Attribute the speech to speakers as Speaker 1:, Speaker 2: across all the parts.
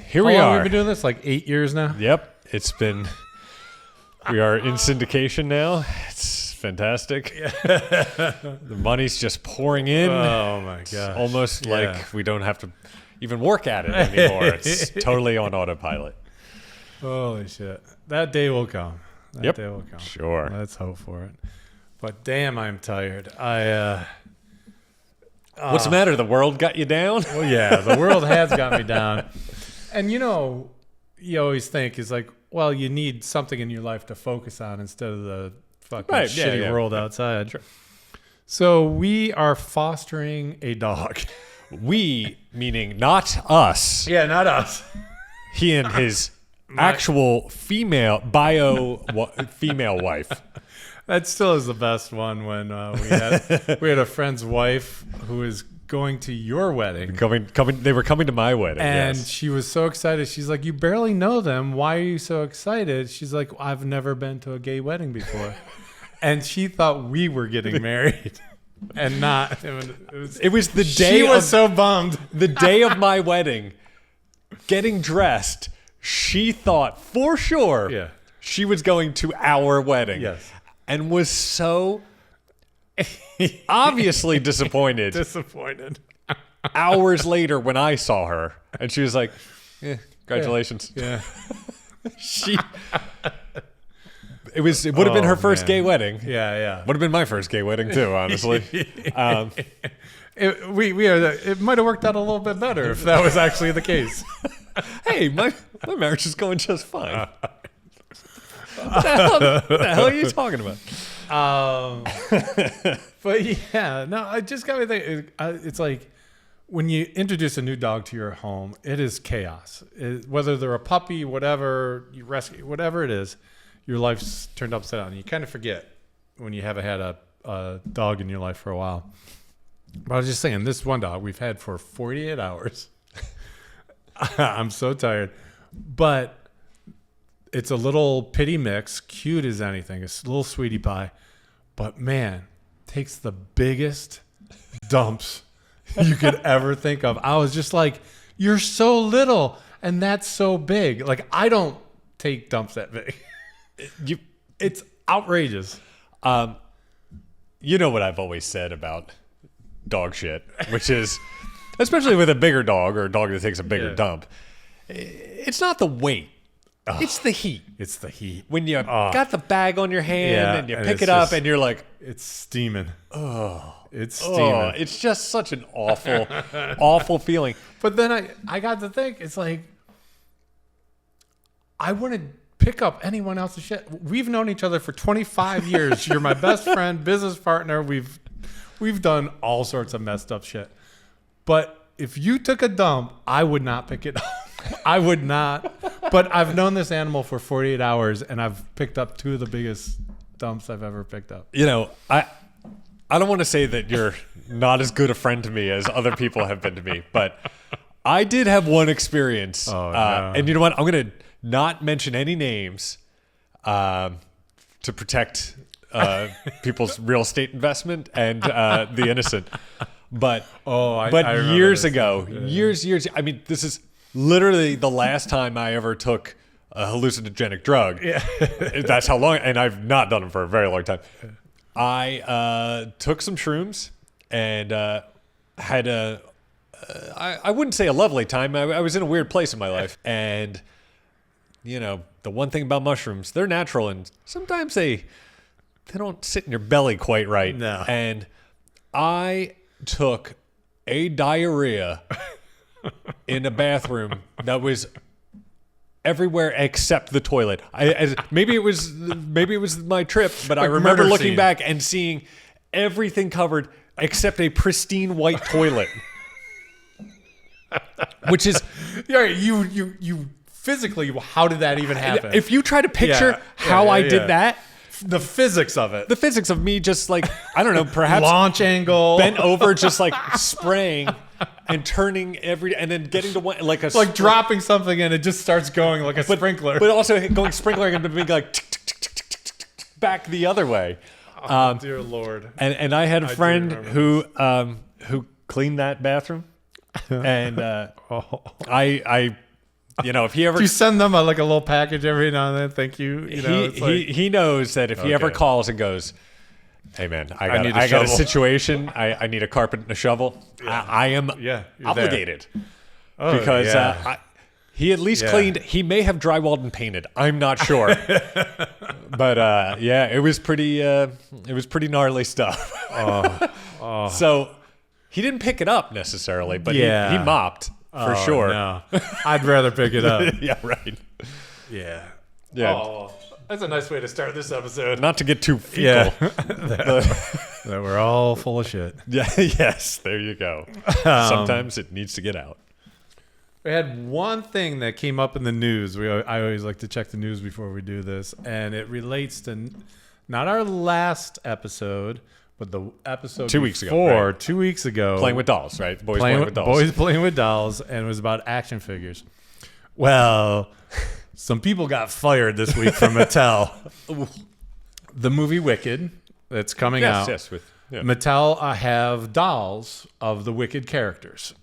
Speaker 1: Here
Speaker 2: How
Speaker 1: we
Speaker 2: long
Speaker 1: are.
Speaker 2: have we been doing this? Like 8 years now?
Speaker 1: Yep. We are in syndication now. It's fantastic. The money's just pouring in.
Speaker 2: Oh my
Speaker 1: It's
Speaker 2: gosh.
Speaker 1: almost
Speaker 2: Yeah.
Speaker 1: like we don't have to even work at it anymore. It's totally on autopilot.
Speaker 2: Holy shit. That day will come. That day will come.
Speaker 1: Sure.
Speaker 2: Let's hope for it. But damn, I'm tired.
Speaker 1: What's the matter? The world got you down?
Speaker 2: Well, yeah, the world has got me down. And you always think is like, well, you need something in your life to focus on instead of the fucking shitty world outside.
Speaker 1: Sure.
Speaker 2: So we are fostering a dog.
Speaker 1: We, meaning not us.
Speaker 2: Yeah, not us.
Speaker 1: He and his actual female wife.
Speaker 2: That still is the best one when we had a friend's wife who is going to your wedding.
Speaker 1: They were coming to my wedding.
Speaker 2: And
Speaker 1: yes.
Speaker 2: she was so excited. She's like, you barely know them. Why are you so excited? She's like, I've never been to a gay wedding before. And she thought we were getting married and not.
Speaker 1: It was the day.
Speaker 2: She was so bummed.
Speaker 1: The day of my wedding, getting dressed, she thought for sure she was going to our wedding.
Speaker 2: Yes.
Speaker 1: And was so obviously disappointed. Hours later when I saw her, and she was like, congratulations.
Speaker 2: Yeah.
Speaker 1: It would have been her first gay wedding.
Speaker 2: Yeah.
Speaker 1: Would have been my first gay wedding too, honestly.
Speaker 2: It might have worked out a little bit better if that was actually the case.
Speaker 1: Hey, my marriage is going just fine. What the hell are you talking about?
Speaker 2: But yeah, no, it just got me thinking. It's like when you introduce a new dog to your home, it is chaos. Whether they're a puppy, whatever you rescue, whatever it is, your life's turned upside down. You kind of forget when you haven't had a dog in your life for a while. But I was just saying, this one dog we've had for 48 hours. I'm so tired, but it's a little pitty mix, cute as anything. It's a little sweetie pie, but man, takes the biggest dumps you could ever think of. I was just like, you're so little and that's so big. Like, I don't take dumps that big. It's outrageous.
Speaker 1: You know what I've always said about dog shit, which is, especially with a bigger dog or a dog that takes a bigger dump, it's not the weight. It's the heat.
Speaker 2: It's the heat.
Speaker 1: When you got the bag on your hand and you pick it up and you're like,
Speaker 2: it's steaming. It's steaming.
Speaker 1: It's just such an awful, awful feeling.
Speaker 2: But then I got to think, it's like, I wouldn't pick up anyone else's shit. We've known each other for 25 years. You're my best friend, business partner. We've done all sorts of messed up shit. But if you took a dump, I would not pick it up. I would not. But I've known this animal for 48 hours, and I've picked up two of the biggest dumps I've ever picked up.
Speaker 1: You know, I don't want to say that you're not as good a friend to me as other people have been to me, but I did have one experience.
Speaker 2: Oh, no.
Speaker 1: And you know what? I'm going to not mention any names to protect people's real estate investment and the innocent. But years ago, years. I mean, this is literally the last time I ever took a hallucinogenic drug. Yeah. That's how long, and I've not done them for a very long time. I took some shrooms and had I wouldn't say a lovely time. I was in a weird place in my life. And, you know, the one thing about mushrooms, they're natural, and sometimes they don't sit in your belly quite right.
Speaker 2: No.
Speaker 1: And I took a diarrhea in a bathroom that was everywhere except the toilet. Maybe it was my trip, but I remember looking back and seeing everything covered except a pristine white toilet. Which is
Speaker 2: you physically, how did that even happen?
Speaker 1: If you try to picture how I did that,
Speaker 2: the physics of it,
Speaker 1: the physics of me just like, I don't know, perhaps
Speaker 2: launch angle,
Speaker 1: bent over, just like spraying and turning and then getting to one like
Speaker 2: dropping something and it just starts going like a sprinkler,
Speaker 1: but also going sprinkler and being like tick, tick, tick, tick, tick, tick, tick, back the other way.
Speaker 2: Dear Lord.
Speaker 1: And I had a friend who cleaned that bathroom, and I if he ever
Speaker 2: Do you send them a little package every now and then? Thank you.
Speaker 1: he knows that if he ever calls and goes, hey man, I got a situation. I need a carpet and a shovel. Yeah. I am obligated because he at least cleaned. He may have drywalled and painted. I'm not sure, but it was pretty. It was pretty gnarly stuff. So he didn't pick it up necessarily, but he mopped for sure.
Speaker 2: No. I'd rather pick it up.
Speaker 1: Yeah, right.
Speaker 2: Yeah.
Speaker 1: Yeah.
Speaker 2: Oh, that's a nice way to start this episode.
Speaker 1: Not to get too fecal.
Speaker 2: That we're all full of shit.
Speaker 1: Yeah. Yes. There you go. Sometimes it needs to get out.
Speaker 2: We had one thing that came up in the news. I always like to check the news before we do this, and it relates to not our last episode, but the episode
Speaker 1: 2 weeks ago. Right.
Speaker 2: 2 weeks ago.
Speaker 1: Playing with dolls, right? Boys playing with dolls.
Speaker 2: Boys playing with dolls, and it was about action figures. Well, some people got fired this week from Mattel. The movie Wicked that's coming out.
Speaker 1: Yes,
Speaker 2: Mattel have dolls of the Wicked characters.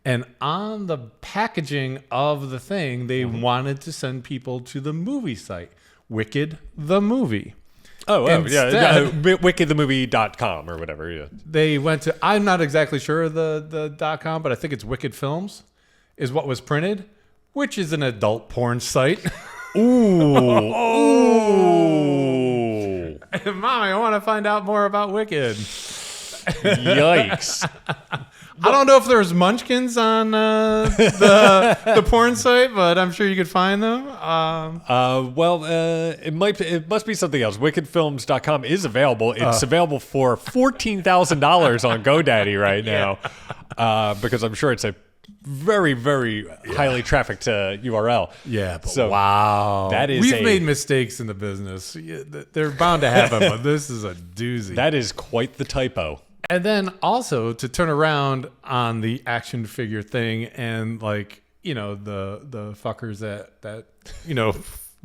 Speaker 2: And on the packaging of the thing, they wanted to send people to the movie site, Wicked the Movie.
Speaker 1: wickedthemovie.com or whatever. Yeah.
Speaker 2: They went to, I'm not exactly sure the .com, but I think it's Wicked Films is what was printed, which is an adult porn site.
Speaker 1: Ooh.
Speaker 2: Mommy, I want to find out more about Wicked.
Speaker 1: Yikes.
Speaker 2: I don't know if there's munchkins on the porn site, but I'm sure you could find them.
Speaker 1: It must be something else. Wickedfilms.com is available. It's available for $14,000 on GoDaddy right now, because I'm sure it's a very, very highly trafficked URL.
Speaker 2: Yeah, but
Speaker 1: so
Speaker 2: wow,
Speaker 1: we've
Speaker 2: made mistakes in the business. Yeah, they're bound to happen, but this is a doozy.
Speaker 1: That is quite the typo.
Speaker 2: And then also to turn around on the action figure thing and the fuckers that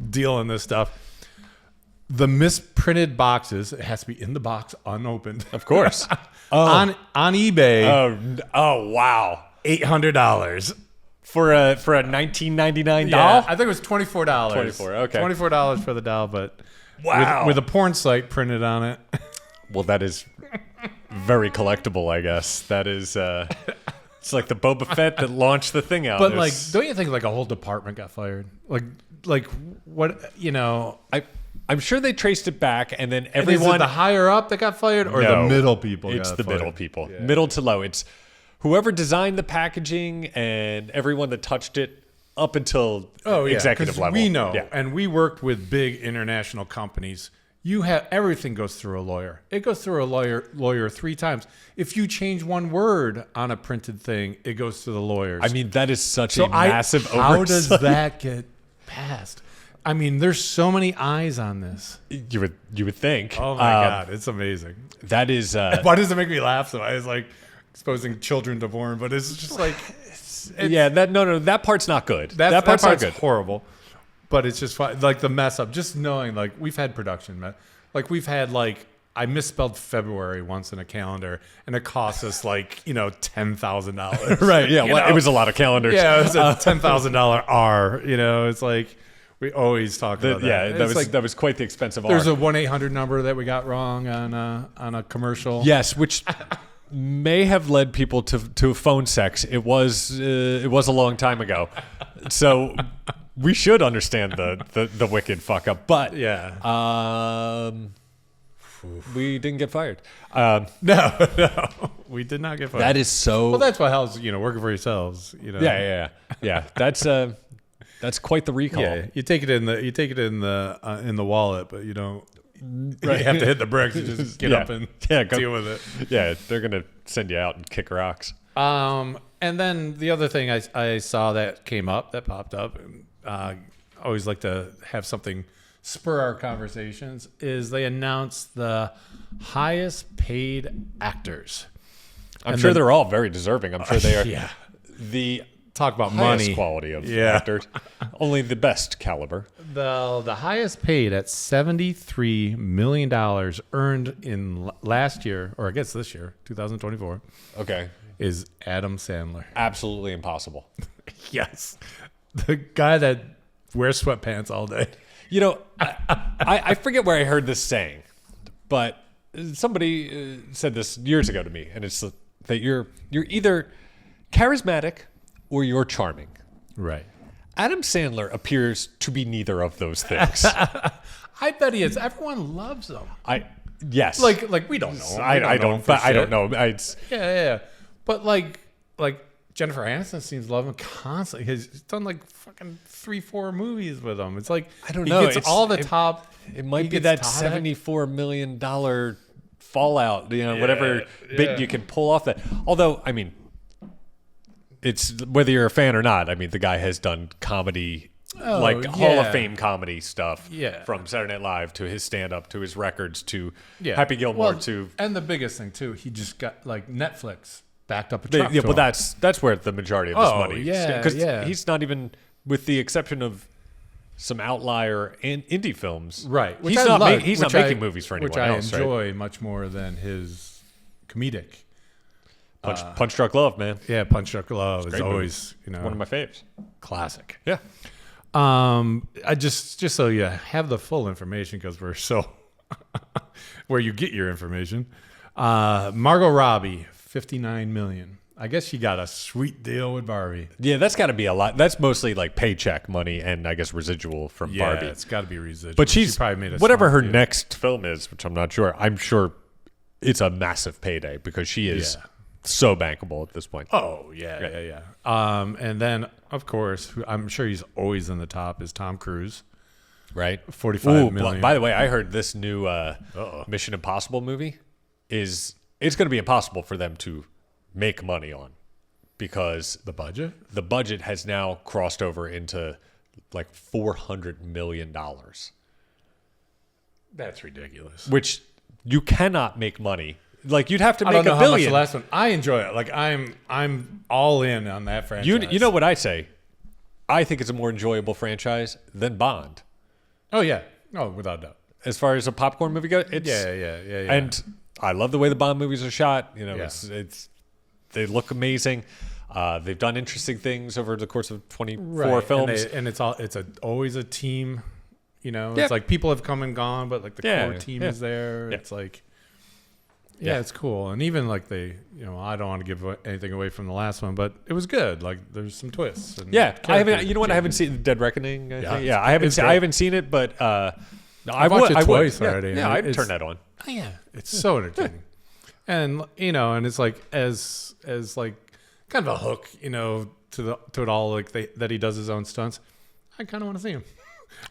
Speaker 2: deal in this stuff. The misprinted boxes, it has to be in the box unopened.
Speaker 1: Of course.
Speaker 2: On eBay.
Speaker 1: Oh wow.
Speaker 2: $800
Speaker 1: for a $19.99 doll?
Speaker 2: Yeah, I think it was $24.
Speaker 1: $24, okay.
Speaker 2: $24 for the doll, but
Speaker 1: wow.
Speaker 2: with a porn site printed on it.
Speaker 1: Well, that is very collectible, I guess. That is it's like the Boba Fett that launched the thing out.
Speaker 2: But don't you think a whole department got fired? Like what,
Speaker 1: I'm sure they traced it back, and then
Speaker 2: everyone. Is it the higher up that got fired, or the middle people?
Speaker 1: It's
Speaker 2: got
Speaker 1: the
Speaker 2: fired?
Speaker 1: middle people,
Speaker 2: yeah.
Speaker 1: Middle to low. It's whoever designed the packaging and everyone that touched it up until executive level.
Speaker 2: We know, and we worked with big international companies. Everything goes through a lawyer. It goes through a lawyer 3 times. If you change one word on a printed thing, it goes to the lawyers.
Speaker 1: I mean, that is such a massive oversight.
Speaker 2: How does that get passed? I mean, there's so many eyes on this.
Speaker 1: You would think.
Speaker 2: Oh my God, it's amazing.
Speaker 1: That is.
Speaker 2: Why does it make me laugh? So I was exposing children to porn, but it's just
Speaker 1: that part's not good.
Speaker 2: That part's not good. Horrible. But it's just fun. The mess up. Just knowing, we've had production, we've had I misspelled February once in a calendar, and it cost us $10,000.
Speaker 1: Right? Yeah. Well, it was a lot of calendars.
Speaker 2: Yeah, it was a $10,000 R. It's we always talk about that.
Speaker 1: Yeah, that was quite the expensive R.
Speaker 2: There's a 1-800 number that we got wrong on a commercial.
Speaker 1: Yes, which may have led people to phone sex. It was a long time ago, so. We should understand the wicked fuck up, but we didn't get fired.
Speaker 2: No, we did not get fired.
Speaker 1: That is so.
Speaker 2: Well, that's what helps. Working for yourselves.
Speaker 1: Yeah. That's quite the recall.
Speaker 2: Yeah, you take it in the wallet, but you don't. Right. You have to hit the bricks. You just get up and deal with it.
Speaker 1: Yeah, they're gonna send you out and kick rocks.
Speaker 2: And then the other thing I saw that popped up, and I always like to have something spur our conversations, is they announced the highest paid actors.
Speaker 1: I'm sure they're all very deserving. I'm sure they are.
Speaker 2: Yeah.
Speaker 1: The
Speaker 2: talk about
Speaker 1: highest
Speaker 2: money
Speaker 1: quality of actors. Only the best caliber.
Speaker 2: The highest paid at $73 million earned in last year, or I guess this year, 2024.
Speaker 1: Okay.
Speaker 2: Is Adam Sandler.
Speaker 1: Absolutely impossible.
Speaker 2: Yes. The guy that wears sweatpants all day.
Speaker 1: You know, I forget where I heard this saying, but somebody said this years ago to me, and it's that you're either charismatic or you're charming.
Speaker 2: Right.
Speaker 1: Adam Sandler appears to be neither of those things.
Speaker 2: I bet he is. Everyone loves him.
Speaker 1: Yes.
Speaker 2: Like we don't know.
Speaker 1: I don't know.
Speaker 2: Yeah. But like Jennifer Aniston seems to love him constantly. He's done like fucking 3-4 movies with him. It's like
Speaker 1: I don't know.
Speaker 2: He gets all the top.
Speaker 1: It might be that $74 million fallout. Whatever bit you can pull off that. Although, I mean, it's whether you're a fan or not. I mean, the guy has done comedy, Hall of Fame comedy stuff.
Speaker 2: Yeah.
Speaker 1: From Saturday Night Live to his stand-up to his records to Happy Gilmore to.
Speaker 2: And the biggest thing too, he just got like Netflix backed up a truck.
Speaker 1: But that's where the majority of his money. Because he's not even, with the exception of some outlier indie films.
Speaker 2: Right.
Speaker 1: He's not making movies for anyone else.
Speaker 2: Which I enjoy much more than his comedic.
Speaker 1: Punch Drunk Love, man.
Speaker 2: Yeah, Punch Drunk Love is always
Speaker 1: one of my faves.
Speaker 2: Classic.
Speaker 1: Yeah.
Speaker 2: I just so you have the full information, because we're so where you get your information. Margot Robbie, $59 million. I guess she got a sweet deal with Barbie.
Speaker 1: Yeah, that's got to be a lot. That's mostly like paycheck money and I guess residual from Barbie.
Speaker 2: Yeah, it's got to be residual.
Speaker 1: But she probably
Speaker 2: made
Speaker 1: whatever her next film is, which I'm sure it's a massive payday because she is so bankable at this point.
Speaker 2: Oh, yeah. And then, of course, who I'm sure he's always in the top is Tom Cruise.
Speaker 1: Right?
Speaker 2: $45 million.
Speaker 1: By the way, I heard this new Mission Impossible movie it's going to be impossible for them to make money on because
Speaker 2: the budget
Speaker 1: has now crossed over into like $400 million.
Speaker 2: That's ridiculous.
Speaker 1: Which you cannot make money. Like you'd have to make
Speaker 2: $1 billion.
Speaker 1: How much the
Speaker 2: last one. I enjoy it. Like I'm all in on that franchise.
Speaker 1: You know what I say? I think it's a more enjoyable franchise than Bond.
Speaker 2: Oh yeah. Oh, without doubt.
Speaker 1: As far as a popcorn movie goes, it's
Speaker 2: yeah.
Speaker 1: And I love the way the Bond movies are shot. It's they look amazing. They've done interesting things over the course of 24 films,
Speaker 2: and it's always a team. It's like people have come and gone, but like the core team is there. Yeah. It's like, it's cool. And even like I don't want to give anything away from the last one, but it was good. Like there's some twists. And
Speaker 1: I haven't. You know what? I haven't seen Dead Reckoning. I haven't seen it, but
Speaker 2: I watched it twice already.
Speaker 1: Yeah, I'd turn that on.
Speaker 2: Oh, yeah, it's so entertaining. And and it's like as like kind of a hook, to it all, like that he does his own stunts. I kind of want to see him.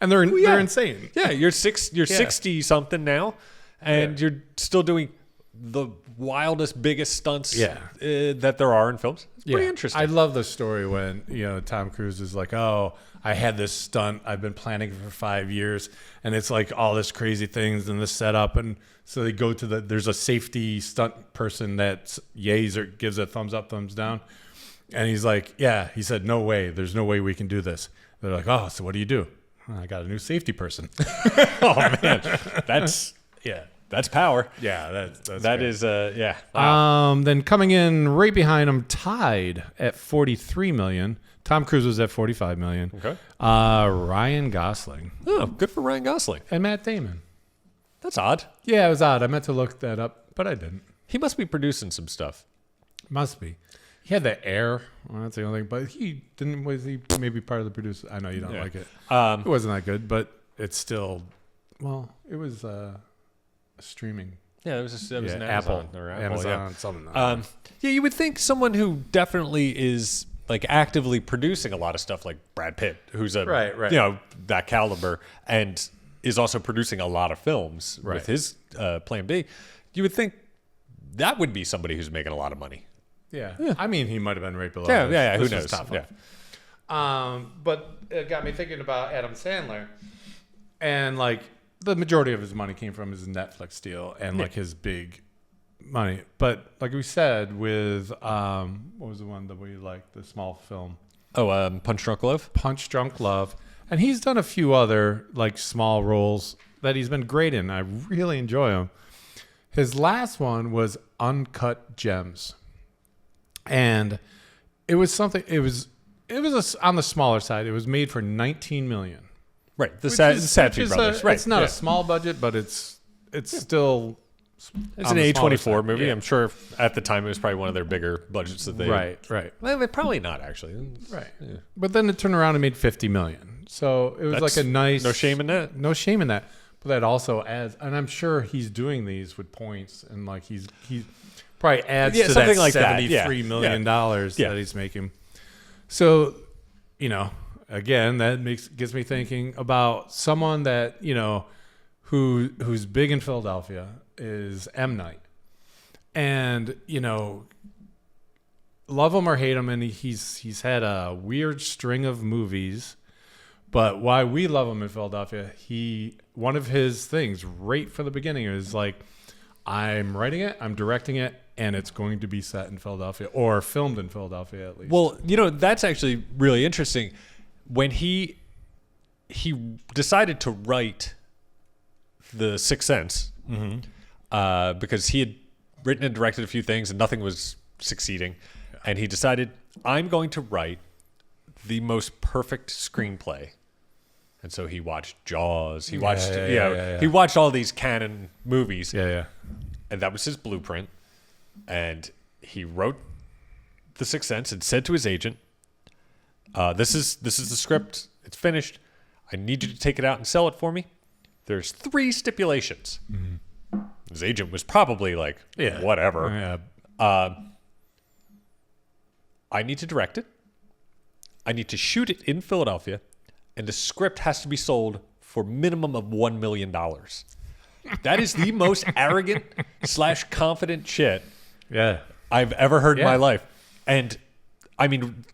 Speaker 2: And they're insane.
Speaker 1: Yeah, you're 60 something now, and you're still doing the wildest, biggest stunts that there are in films. It's pretty interesting.
Speaker 2: I love the story when Tom Cruise is like, "Oh, I had this stunt I've been planning for 5 years, and it's like all this crazy things and this setup." And so they go to there's a safety stunt person that yays or gives a thumbs up, thumbs down, and he's like, "Yeah," he said, "No way. There's no way we can do this." They're like, "Oh, so what do you do?" "I got a new safety person."
Speaker 1: Oh man, that's power.
Speaker 2: Yeah,
Speaker 1: that is Wow.
Speaker 2: Then coming in right behind him, tied at $43 million. Tom Cruise was at $45 million.
Speaker 1: Okay.
Speaker 2: Ryan Gosling.
Speaker 1: Oh, good for Ryan Gosling.
Speaker 2: And Matt Damon.
Speaker 1: That's odd.
Speaker 2: Yeah, it was odd. I meant to look that up, but I didn't.
Speaker 1: He must be producing some stuff.
Speaker 2: Must be. He had the Air. Well, that's the only thing. But was he maybe part of the producer? I know you don't like it. It wasn't that good, but it's still, it was streaming.
Speaker 1: Yeah, it was an
Speaker 2: Apple.
Speaker 1: Amazon,
Speaker 2: something.
Speaker 1: You would think someone who definitely is like actively producing a lot of stuff, like Brad Pitt, who's that caliber, and is also producing a lot of films with his Plan B. You would think that would be somebody who's making a lot of money.
Speaker 2: Yeah. I mean, he might have been right below.
Speaker 1: Yeah. Who knows?
Speaker 2: But it got me thinking about Adam Sandler, and like the majority of his money came from his Netflix deal and like his big money. But like we said, with what was the one that we liked, the small film?
Speaker 1: Punch Drunk Love.
Speaker 2: Punch Drunk Love, and he's done a few other like small roles that he's been great in. I really enjoy him. His last one was Uncut Gems. And it was something. It it was on the smaller side. It was made for $19 million.
Speaker 1: Right. The Safdie brothers. Right.
Speaker 2: It's not a small budget, but it's still.
Speaker 1: It's an A24 movie. Yeah. I'm sure at the time it was probably one of their bigger budgets that they.
Speaker 2: Right.
Speaker 1: Well, probably not actually.
Speaker 2: Right. Yeah. But then it turned around and made $50 million. So it was like a nice.
Speaker 1: No shame in that.
Speaker 2: No shame in that. But that also adds, and I'm sure he's doing these with points, and like he probably adds to that
Speaker 1: like
Speaker 2: $73 million that he's making. So, again, that gets me thinking about someone that who's big in Philadelphia is M. Night, and love him or hate him, and he's had a weird string of movies. But why we love him in Philadelphia, one of his things right from the beginning is like, I'm writing it, I'm directing it, and it's going to be set in Philadelphia or filmed in Philadelphia at least.
Speaker 1: Well, that's actually really interesting. When he decided to write The Sixth Sense, because he had written and directed a few things and nothing was succeeding, and he decided, I'm going to write the most perfect screenplay. And so he watched Jaws. He watched, he watched all these canon movies.
Speaker 2: Yeah.
Speaker 1: And that was his blueprint. And he wrote The Sixth Sense and said to his agent, "This is the script. It's finished. I need you to take it out and sell it for me. There's 3 stipulations." Mm-hmm. His agent was probably like, whatever. Yeah. I need to direct it. I need to shoot it in Philadelphia, and the script has to be sold for minimum of $1 million. That is the most arrogant / confident shit I've ever heard in my life. And I mean,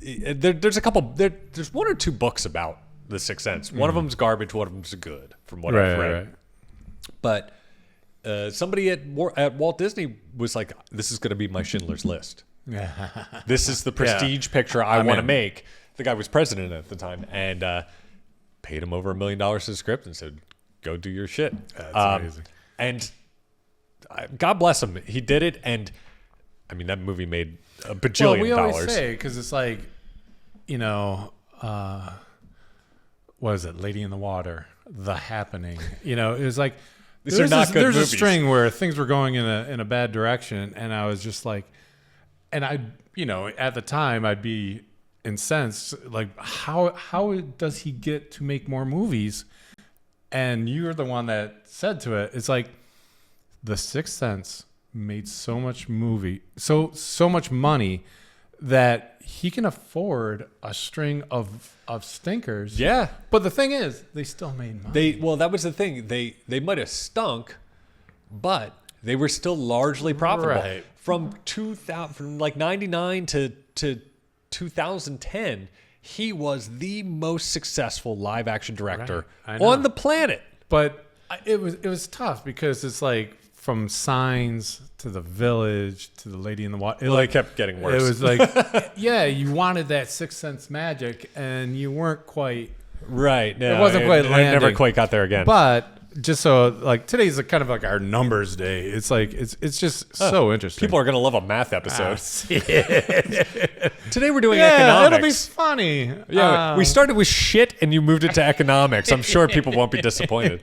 Speaker 1: there's a couple. There's 1 or 2 books about The Sixth Sense. One of them's garbage. One of them's good, from what I've read. But somebody at Walt Disney was like, "This is going to be my Schindler's List. This is the prestige picture I want to make." The guy was president at the time, and paid him over $1 million for the script and said, "Go do your shit."
Speaker 2: That's amazing.
Speaker 1: And God bless him, he did it. And I mean, that movie made a bajillion dollars.
Speaker 2: We always say, because it's like, what is it? Lady in the Water, The Happening. It was like there's a string where things were going in a bad direction, and I was just like, and I, at the time I'd be incensed, like how does he get to make more movies? And you're the one that said to it, it's like The Sixth Sense made so much money that he can afford a string of stinkers.
Speaker 1: Yeah.
Speaker 2: But the thing is, they still made money.
Speaker 1: That was the thing. They might have stunk, but they were still largely profitable.
Speaker 2: Right.
Speaker 1: From 99 to 2010, he was the most successful live action director on the planet.
Speaker 2: But it was tough because it's like from Signs to The Village to The Lady in the Water.
Speaker 1: It kept getting worse.
Speaker 2: It was like, you wanted that Sixth Sense magic, and you weren't quite
Speaker 1: right. No,
Speaker 2: it wasn't quite landing.
Speaker 1: I never quite got there again.
Speaker 2: But just so like today's kind of like our numbers day. It's like it's just so interesting.
Speaker 1: People are gonna love a math episode. Today we're doing economics.
Speaker 2: Yeah, it'll be funny.
Speaker 1: Yeah, we started with shit and you moved it to economics. I'm sure people won't be disappointed.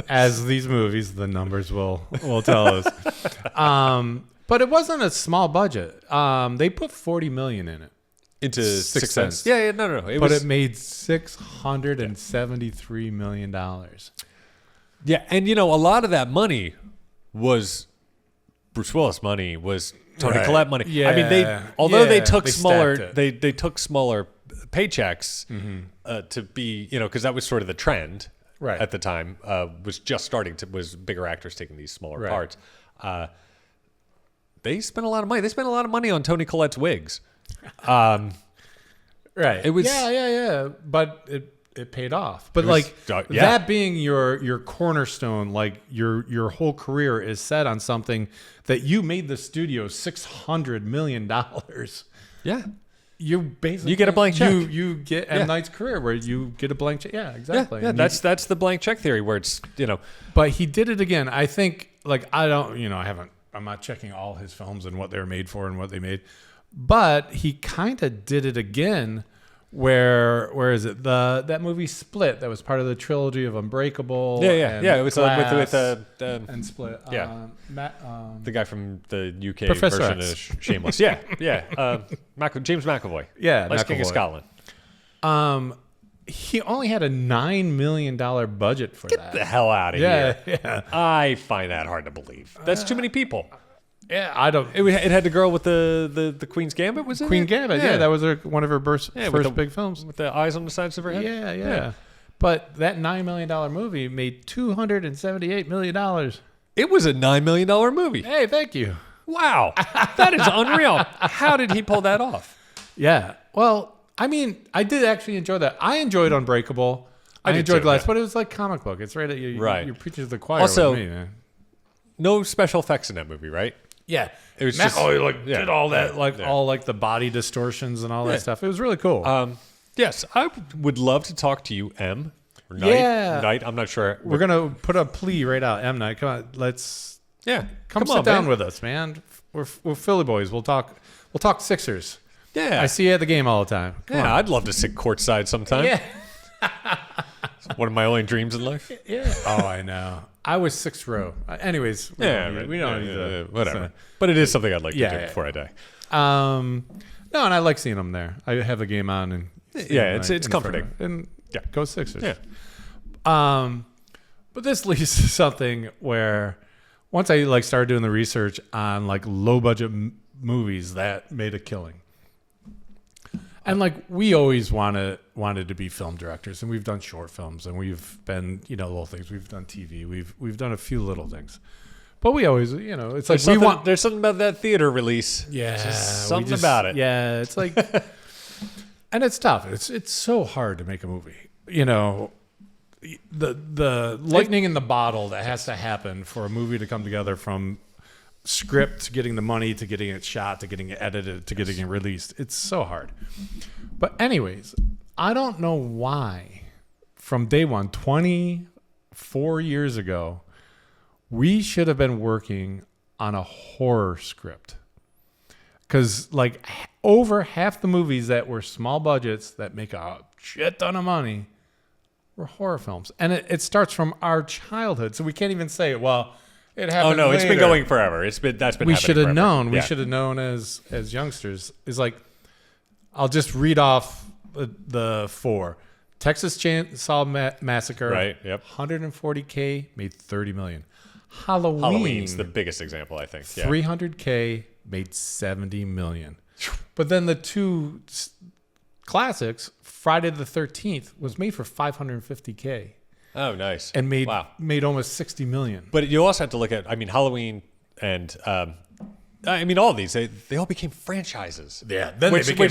Speaker 2: As these movies, the numbers will tell us. But it wasn't a small budget. They put $40 million in it.
Speaker 1: Into Sixth Sense. Yeah, no.
Speaker 2: It made $673 million.
Speaker 1: Yeah, and a lot of that money was Bruce Willis money, was Toni Collette money. Yeah. I mean, they took smaller paychecks to be, because that was sort of the trend at the time. Was just starting was bigger actors taking these smaller parts. They spent a lot of money. They spent a lot of money on Toni Collette's wigs.
Speaker 2: Right.
Speaker 1: It was
Speaker 2: but it paid off. But that being your cornerstone, like your whole career is set on something that you made the studio $600 million.
Speaker 1: Yeah.
Speaker 2: You basically
Speaker 1: get a blank check.
Speaker 2: You get M. Night's career where you get a blank check. Yeah, exactly.
Speaker 1: Yeah, that's the blank check theory where it's
Speaker 2: But he did it again. I think I'm not checking all his films and what they were made for and what they made. But he kind of did it again. Where is it? That movie Split, that was part of the trilogy of Unbreakable.
Speaker 1: Yeah. It was with
Speaker 2: and Split.
Speaker 1: Yeah. The guy from the UK
Speaker 2: Professor
Speaker 1: version
Speaker 2: X.
Speaker 1: of Shameless. James McAvoy.
Speaker 2: Yeah,
Speaker 1: Last King of
Speaker 2: McAvoy.
Speaker 1: Scotland.
Speaker 2: He only had a $9 million budget for that.
Speaker 1: Get the hell out of here.
Speaker 2: Yeah.
Speaker 1: I find that hard to believe. That's too many people.
Speaker 2: Yeah, I don't.
Speaker 1: It had the girl with the Queen's Gambit, was it?
Speaker 2: Queen Gambit, yeah, that was one of her first big films.
Speaker 1: With the eyes on the sides of her head?
Speaker 2: Yeah. But that $9 million movie made $278 million.
Speaker 1: It was a $9 million movie.
Speaker 2: Hey, thank you.
Speaker 1: Wow. That is unreal. How did he pull that off?
Speaker 2: Yeah. Well, I mean, I did actually enjoy that. I enjoyed Unbreakable. I
Speaker 1: did
Speaker 2: enjoyed
Speaker 1: too,
Speaker 2: Glass,
Speaker 1: yeah.
Speaker 2: but it was like comic book. It's right at you.
Speaker 1: Right.
Speaker 2: You're preaching to the choir
Speaker 1: Also,
Speaker 2: with me, man.
Speaker 1: No special effects in that movie, right?
Speaker 2: Yeah,
Speaker 1: It was
Speaker 2: Matt
Speaker 1: just
Speaker 2: did all that, all like the body distortions and all that stuff. It was really cool.
Speaker 1: Yes, I would love to talk to you, M. Or Knight.
Speaker 2: Yeah.
Speaker 1: Knight, I'm not sure.
Speaker 2: We're gonna put a plea right out, M Night. Come on, let's come sit
Speaker 1: on,
Speaker 2: down
Speaker 1: man.
Speaker 2: with us, man. We're Philly boys. We'll talk Sixers.
Speaker 1: Yeah.
Speaker 2: I see you at the game all the time. Come on.
Speaker 1: I'd love to sit courtside sometime.
Speaker 2: Yeah.
Speaker 1: It's one of my only dreams in life.
Speaker 2: Yeah. Oh, I know. I was sixth row. Anyways, we don't need to
Speaker 1: whatever. But it is something I'd like to do before I die.
Speaker 2: No, and I like seeing them there. I have a game on, and
Speaker 1: it's comforting.
Speaker 2: And
Speaker 1: Yeah.
Speaker 2: go Sixers.
Speaker 1: Yeah.
Speaker 2: But this leads to something where once I started doing the research on low budget movies that made a killing. And we always wanted to be film directors, and we've done short films, and we've been little things. We've done TV. We've done a few little things, but we always it's
Speaker 1: There's something about that theater release.
Speaker 2: Yeah,
Speaker 1: Just something about it.
Speaker 2: Yeah, it's and it's tough. It's so hard to make a movie. The lightning in the bottle that has to happen for a movie to come together, from script to getting the money to getting it shot to getting it edited to getting it released. It's so hard. But anyways, I don't know why from day one, 24 years ago, we should have been working on a horror script. Because over half the movies that were small budgets that make a shit ton of money were horror films. And it starts from our childhood. So we can't even say, well, it happened later.
Speaker 1: It's been going forever.
Speaker 2: We should have known. Yeah. We should have known as youngsters. Is I'll just read off the four. Texas Chainsaw Massacre.
Speaker 1: Right. Yep.
Speaker 2: $140K made $30 million. Halloween's
Speaker 1: the biggest example, I think. Yeah.
Speaker 2: $300K made $70 million. But then the two classics, Friday the 13th, was made for $550K.
Speaker 1: Oh, nice.
Speaker 2: And made almost $60 million.
Speaker 1: But you also have to look at, Halloween and, all of these, they all became franchises.
Speaker 2: Yeah. Then
Speaker 1: you're just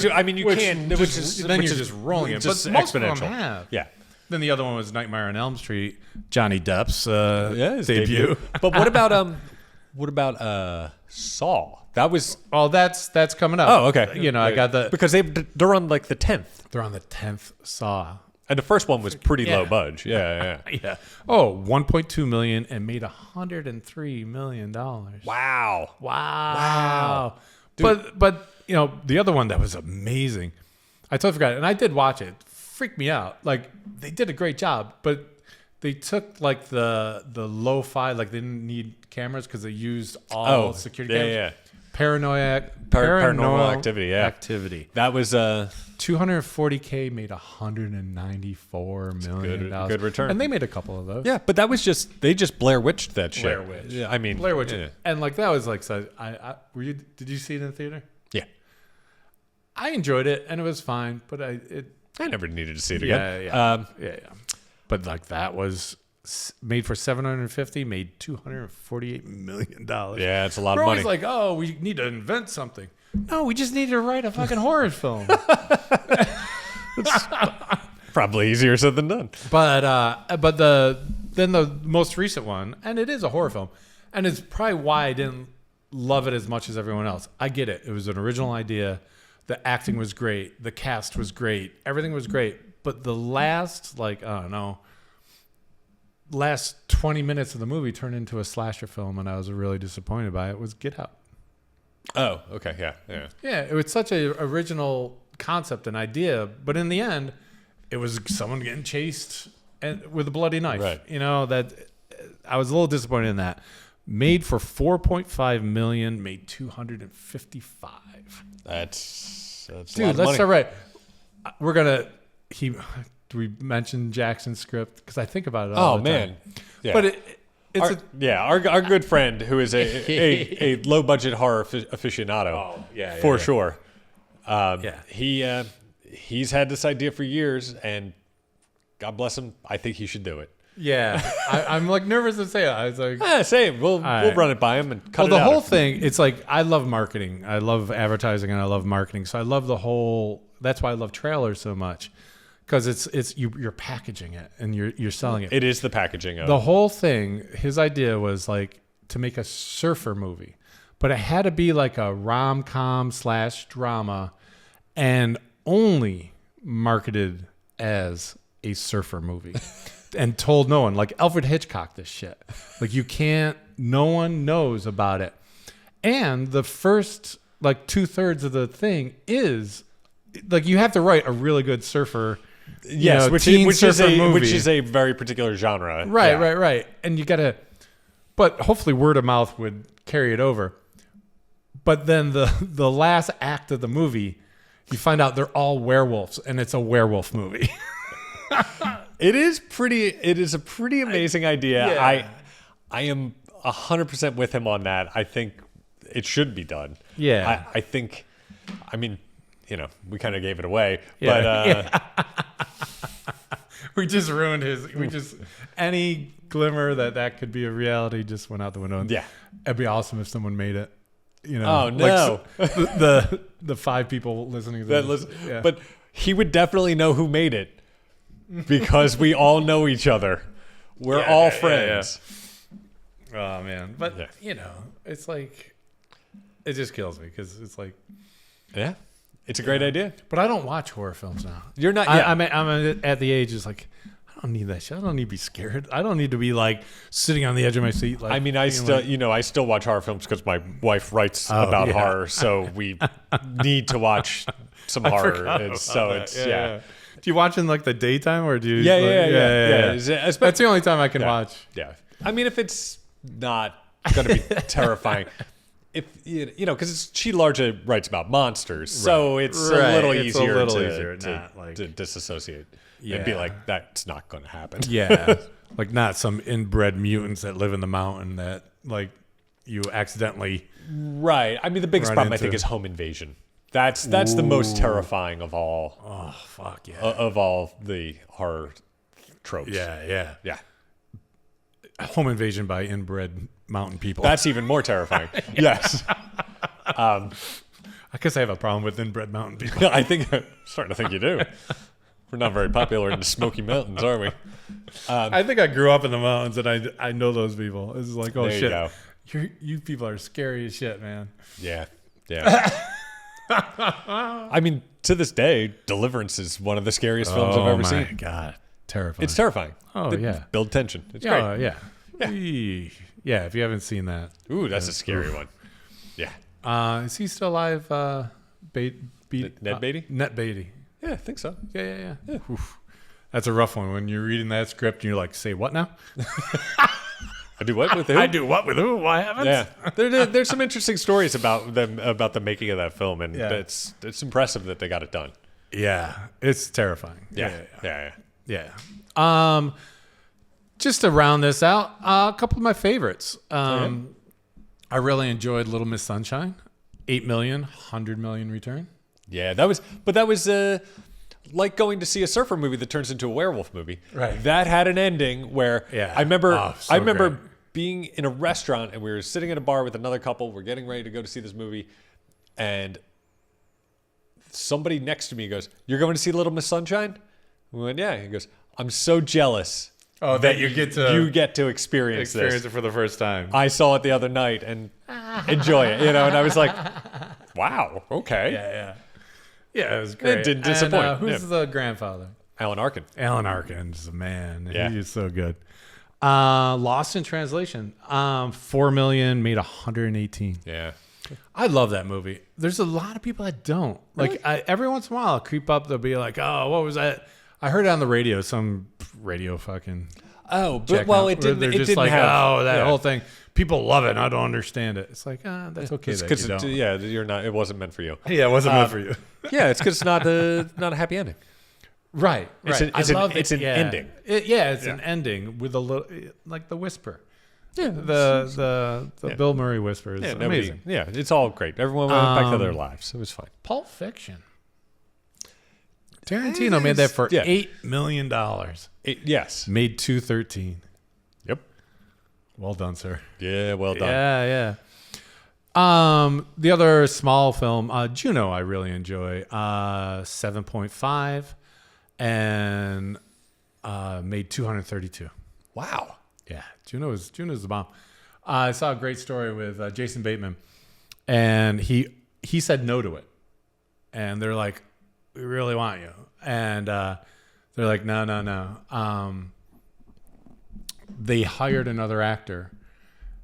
Speaker 2: rolling it.
Speaker 1: Just
Speaker 2: but most
Speaker 1: exponential.
Speaker 2: of them have.
Speaker 1: Yeah.
Speaker 2: Then the other one was Nightmare on Elm Street, Johnny Depp's
Speaker 1: his
Speaker 2: debut.
Speaker 1: But what about Saw? That was
Speaker 2: that's coming up.
Speaker 1: Oh, okay.
Speaker 2: I got the
Speaker 1: because they're on the 10th.
Speaker 2: They're on the 10th Saw.
Speaker 1: And the first one was pretty low budge. Yeah.
Speaker 2: Yeah. Oh, $1.2 million and made $103 million.
Speaker 1: Wow.
Speaker 2: Dude. But the other one that was amazing, I totally forgot, and I did watch it. Freaked me out. They did a great job, but they took the lo-fi, they didn't need cameras because they used all security cameras. Yeah. Paranormal
Speaker 1: activity. Yeah.
Speaker 2: Activity.
Speaker 1: That was
Speaker 2: $240K made $194 million.
Speaker 1: Good return.
Speaker 2: And they made a couple of those.
Speaker 1: Yeah, but that was they just Blair Witched that shit.
Speaker 2: Blair Witch.
Speaker 1: Yeah,
Speaker 2: Blair Witch.
Speaker 1: Yeah.
Speaker 2: And that was so did you see it in the theater?
Speaker 1: Yeah.
Speaker 2: I enjoyed it and it was fine, but I
Speaker 1: never needed to see it again.
Speaker 2: Yeah. But that was made for $750, made $248 million.
Speaker 1: Yeah, it's a lot
Speaker 2: We're
Speaker 1: of money.
Speaker 2: Always we need to invent something. No, we just need to write a fucking horror film.
Speaker 1: Probably easier said than done.
Speaker 2: But the most recent one, and it is a horror film, and it's probably why I didn't love it as much as everyone else. I get it. It was an original idea. The acting was great. The cast was great. Everything was great. But the last, last 20 minutes of the movie turned into a slasher film, and I was really disappointed by it, was Get Out.
Speaker 1: Oh, okay, yeah.
Speaker 2: Yeah, it was such a original concept and idea, but in the end, it was someone getting chased with a bloody knife.
Speaker 1: Right.
Speaker 2: You know, that I was a little disappointed in that. Made for $4.5 million, made $255.
Speaker 1: That's a lot
Speaker 2: Dude,
Speaker 1: of
Speaker 2: let's
Speaker 1: money.
Speaker 2: start right. We're gonna. Do we mention Jackson's script? Because I think about it all the
Speaker 1: man,
Speaker 2: time.
Speaker 1: yeah.
Speaker 2: But it's
Speaker 1: our good friend who is a low budget horror aficionado. For sure. He's had this idea for years, and God bless him. I think he should do it.
Speaker 2: Yeah, I'm like nervous to say it. I was like,
Speaker 1: Say it. We'll run it by him and cut it out.
Speaker 2: Well, the whole thing, it's like I love marketing. I love advertising, and I love marketing. So I love the whole. That's why I love trailers so much, because you're packaging it and you're selling it.
Speaker 1: It is the packaging of
Speaker 2: the whole thing. His idea was like to make a surfer movie, but it had to be like a rom-com / drama, and only marketed as a surfer movie. And told no one, like Alfred Hitchcock, this shit. Like no one knows about it. And the first like 2/3 of the thing is like you have to write a really good surfer.
Speaker 1: Yes, which is a very particular genre.
Speaker 2: Right. And you gotta, but hopefully word of mouth would carry it over. But then the last act of the movie, you find out they're all werewolves, and it's a werewolf movie.
Speaker 1: It is a pretty amazing idea.
Speaker 2: Yeah.
Speaker 1: I am 100% with him on that. I think it should be done.
Speaker 2: Yeah.
Speaker 1: I think, I mean, we kind of gave it away, but
Speaker 2: we just ruined any glimmer that could be a reality just went out the window.
Speaker 1: Yeah.
Speaker 2: It'd be awesome if someone made it.
Speaker 1: Oh no.
Speaker 2: Like the 5 people listening to this. Yeah.
Speaker 1: But he would definitely know who made it. Because we all know each other. We're all friends.
Speaker 2: Oh, man. But, it's like, it just kills me because it's like.
Speaker 1: Yeah. It's a great idea.
Speaker 2: But I don't watch horror films now.
Speaker 1: You're not.
Speaker 2: I'm at the age, it's like, I don't need that shit. I don't need to be scared. I don't need to be like sitting on the edge of my seat. Like,
Speaker 1: I mean, I still watch horror films because my wife writes about horror. So we need to watch some horror. Yeah.
Speaker 2: Do you watch in like the daytime or do you?
Speaker 1: Yeah.
Speaker 2: That's the only time I can watch.
Speaker 1: Yeah. I mean, if it's not going to be terrifying, because she largely writes about monsters, so it's a little easier to disassociate and be like, that's not going to happen.
Speaker 2: Yeah. Like not some inbred mutants that live in the mountain that like you accidentally.
Speaker 1: Right. I mean, the biggest problem I think is home invasion. That's the most terrifying of all.
Speaker 2: Oh fuck yeah!
Speaker 1: Of all the horror tropes.
Speaker 2: Yeah.
Speaker 1: Home invasion by
Speaker 2: Inbred mountain people.
Speaker 1: That's even more terrifying. Yes.
Speaker 2: I guess I have a problem with inbred mountain people.
Speaker 1: I'm starting to think you do. We're not very popular in the Smoky Mountains, are we?
Speaker 2: I think I grew up in the mountains, and I know those people. It's like, oh
Speaker 1: there
Speaker 2: shit, you people are scary as shit, man.
Speaker 1: Yeah. I mean, to this day, Deliverance is one of the scariest films I've ever seen.
Speaker 2: Oh my god, terrifying!
Speaker 1: It's terrifing.
Speaker 2: Oh yeah,
Speaker 1: build tension. It's great.
Speaker 2: Yeah. If you haven't seen that,
Speaker 1: ooh, that's a scary one. Yeah.
Speaker 2: Is he still alive?
Speaker 1: Ned Beatty.
Speaker 2: Ned Beatty.
Speaker 1: Yeah, I think so.
Speaker 2: Yeah. That's a rough one when you're reading that script and you're like, say what now?
Speaker 1: I do what with who?
Speaker 2: I do what with who? Why haven't?
Speaker 1: Yeah, there's some interesting stories about the making of that film, and it's impressive that they got it done.
Speaker 2: Yeah, it's terrifying.
Speaker 1: Yeah.
Speaker 2: Just to round this out, a couple of my favorites. I really enjoyed Little Miss Sunshine, 8 million, 100 million return.
Speaker 1: Yeah, that was like going to see a surfer movie that turns into a werewolf movie.
Speaker 2: Right.
Speaker 1: That had an ending where I remember
Speaker 2: great.
Speaker 1: being in a restaurant and we were sitting in a bar with another couple. We're getting ready to go to see this movie, and somebody next to me goes, "You're going to see Little Miss Sunshine?" We went, "Yeah." He goes, "I'm so jealous
Speaker 2: that you get to
Speaker 1: experience this.
Speaker 2: it for the first time."
Speaker 1: I saw it the other night and enjoy it, and I was like, "Wow, okay."
Speaker 2: Yeah, it was great.
Speaker 1: It didn't disappoint.
Speaker 2: And, who's the grandfather?
Speaker 1: Alan Arkin.
Speaker 2: Alan Arkin's a man.
Speaker 1: Yeah.
Speaker 2: He is so good. Lost in Translation. 4 million, made 118.
Speaker 1: Yeah.
Speaker 2: I love that movie. There's a lot of people that don't.
Speaker 1: Really?
Speaker 2: Like every once in a while, I'll creep up. They'll be like, "Oh, what was that?" I heard it on the radio. Some radio fucking.
Speaker 1: Oh, but well, it didn't.
Speaker 2: They're
Speaker 1: It
Speaker 2: just
Speaker 1: didn't
Speaker 2: like,
Speaker 1: have.
Speaker 2: oh, that
Speaker 1: yeah.
Speaker 2: whole thing. People love it. And I don't understand it. It's like, that's okay.
Speaker 1: It's
Speaker 2: That
Speaker 1: 'cause
Speaker 2: you don't.
Speaker 1: yeah, you're not. It wasn't meant for you.
Speaker 2: Yeah, it wasn't meant for you.
Speaker 1: Yeah, it's because it's not a happy ending.
Speaker 2: Right.
Speaker 1: It's
Speaker 2: right.
Speaker 1: it's an ending.
Speaker 2: It's an ending with a little, like the whisper.
Speaker 1: Yeah,
Speaker 2: The Bill Murray whisper is amazing.
Speaker 1: Yeah, it's all great. Everyone went back to their lives. It was fine.
Speaker 2: Pulp Fiction. Tarantino made that for $8 million.
Speaker 1: Yes.
Speaker 2: Made 213.
Speaker 1: Yep.
Speaker 2: Well done, sir.
Speaker 1: Yeah, well done.
Speaker 2: Yeah. The other small film, Juno, I really enjoy. 7.5 and made 232.
Speaker 1: Wow.
Speaker 2: Yeah, Juno's the bomb. I saw a great story with Jason Bateman, and he said no to it, and they're like, "We really want you," and they're like, "No." They hired another actor.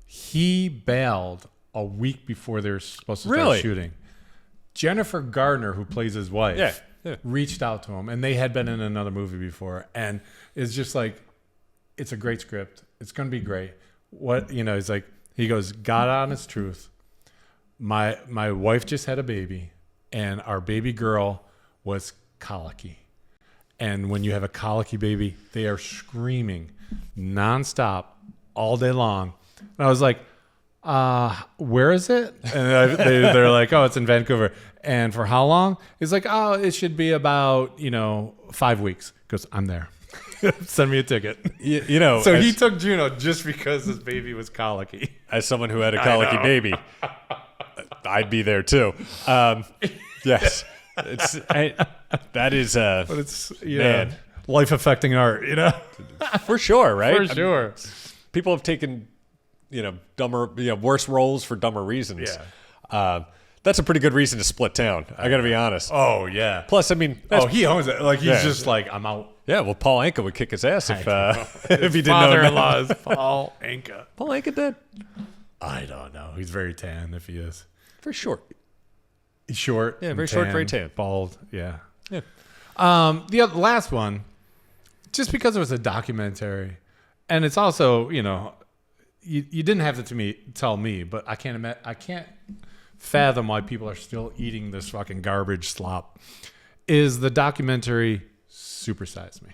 Speaker 2: He bailed a week before they were supposed to start shooting. Jennifer Gardner, who plays his wife, reached out to him, and they had been in another movie before, and it's just like, it's a great script. It's going to be great. He's like, he goes, God honest truth. My wife just had a baby, and our baby girl was colicky. And when you have a colicky baby, they are screaming nonstop all day long. And I was like, where is it? And they're like, oh, it's in Vancouver. And for how long? He's like, oh, it should be about, 5 weeks. He goes, I'm there. Send me a ticket. So he took Juno just because his baby was colicky.
Speaker 1: As someone who had a colicky baby, I'd be there too. Yes. That is
Speaker 2: but it's
Speaker 1: man.
Speaker 2: Life affecting art,
Speaker 1: For sure, right?
Speaker 2: For sure.
Speaker 1: People have taken, dumber, worse roles for dumber reasons.
Speaker 2: Yeah.
Speaker 1: That's a pretty good reason to split town. I got to be honest.
Speaker 2: Oh yeah.
Speaker 1: Plus, I mean,
Speaker 2: he owns it. Like he's just like, I'm out.
Speaker 1: Yeah, well, Paul Anka would kick his ass if he didn't know.
Speaker 2: Father-in-law is Paul Anka.
Speaker 1: Paul Anka did?
Speaker 2: I don't know. He's very tan if he is.
Speaker 1: Very short.
Speaker 2: He's short.
Speaker 1: Yeah, very short, very tan.
Speaker 2: Bald. Yeah.
Speaker 1: Yeah.
Speaker 2: The last one, just because it was a documentary, and it's also, you didn't have to tell me, but I can't fathom why people are still eating this fucking garbage slop, is the documentary Super Size Me.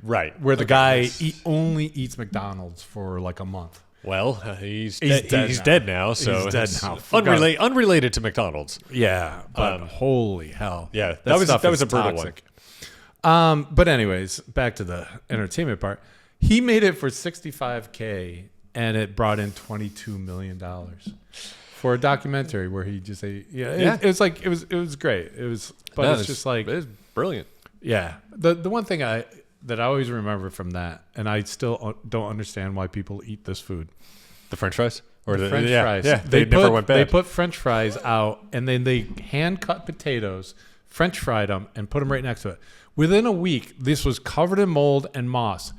Speaker 1: Right.
Speaker 2: Where the guy only eats McDonald's for like a month.
Speaker 1: Well, he's dead now, so
Speaker 2: he's dead now.
Speaker 1: Unrelated to McDonald's.
Speaker 2: Yeah, but holy hell.
Speaker 1: Yeah, that was a brutal
Speaker 2: toxic one. But anyways, back to the entertainment part. He made it for $65K, and it brought in $22 million for a documentary where he just ate. It was like it was great. It's just like,
Speaker 1: it was brilliant.
Speaker 2: Yeah, the one thing that I always remember from that, and I still don't understand why people eat this food.
Speaker 1: The French fries? Or
Speaker 2: the French fries.
Speaker 1: Yeah, they never went bad.
Speaker 2: They put French fries out, and then they hand-cut potatoes, French fried them, and put them right next to it. Within a week, this was covered in mold and moss.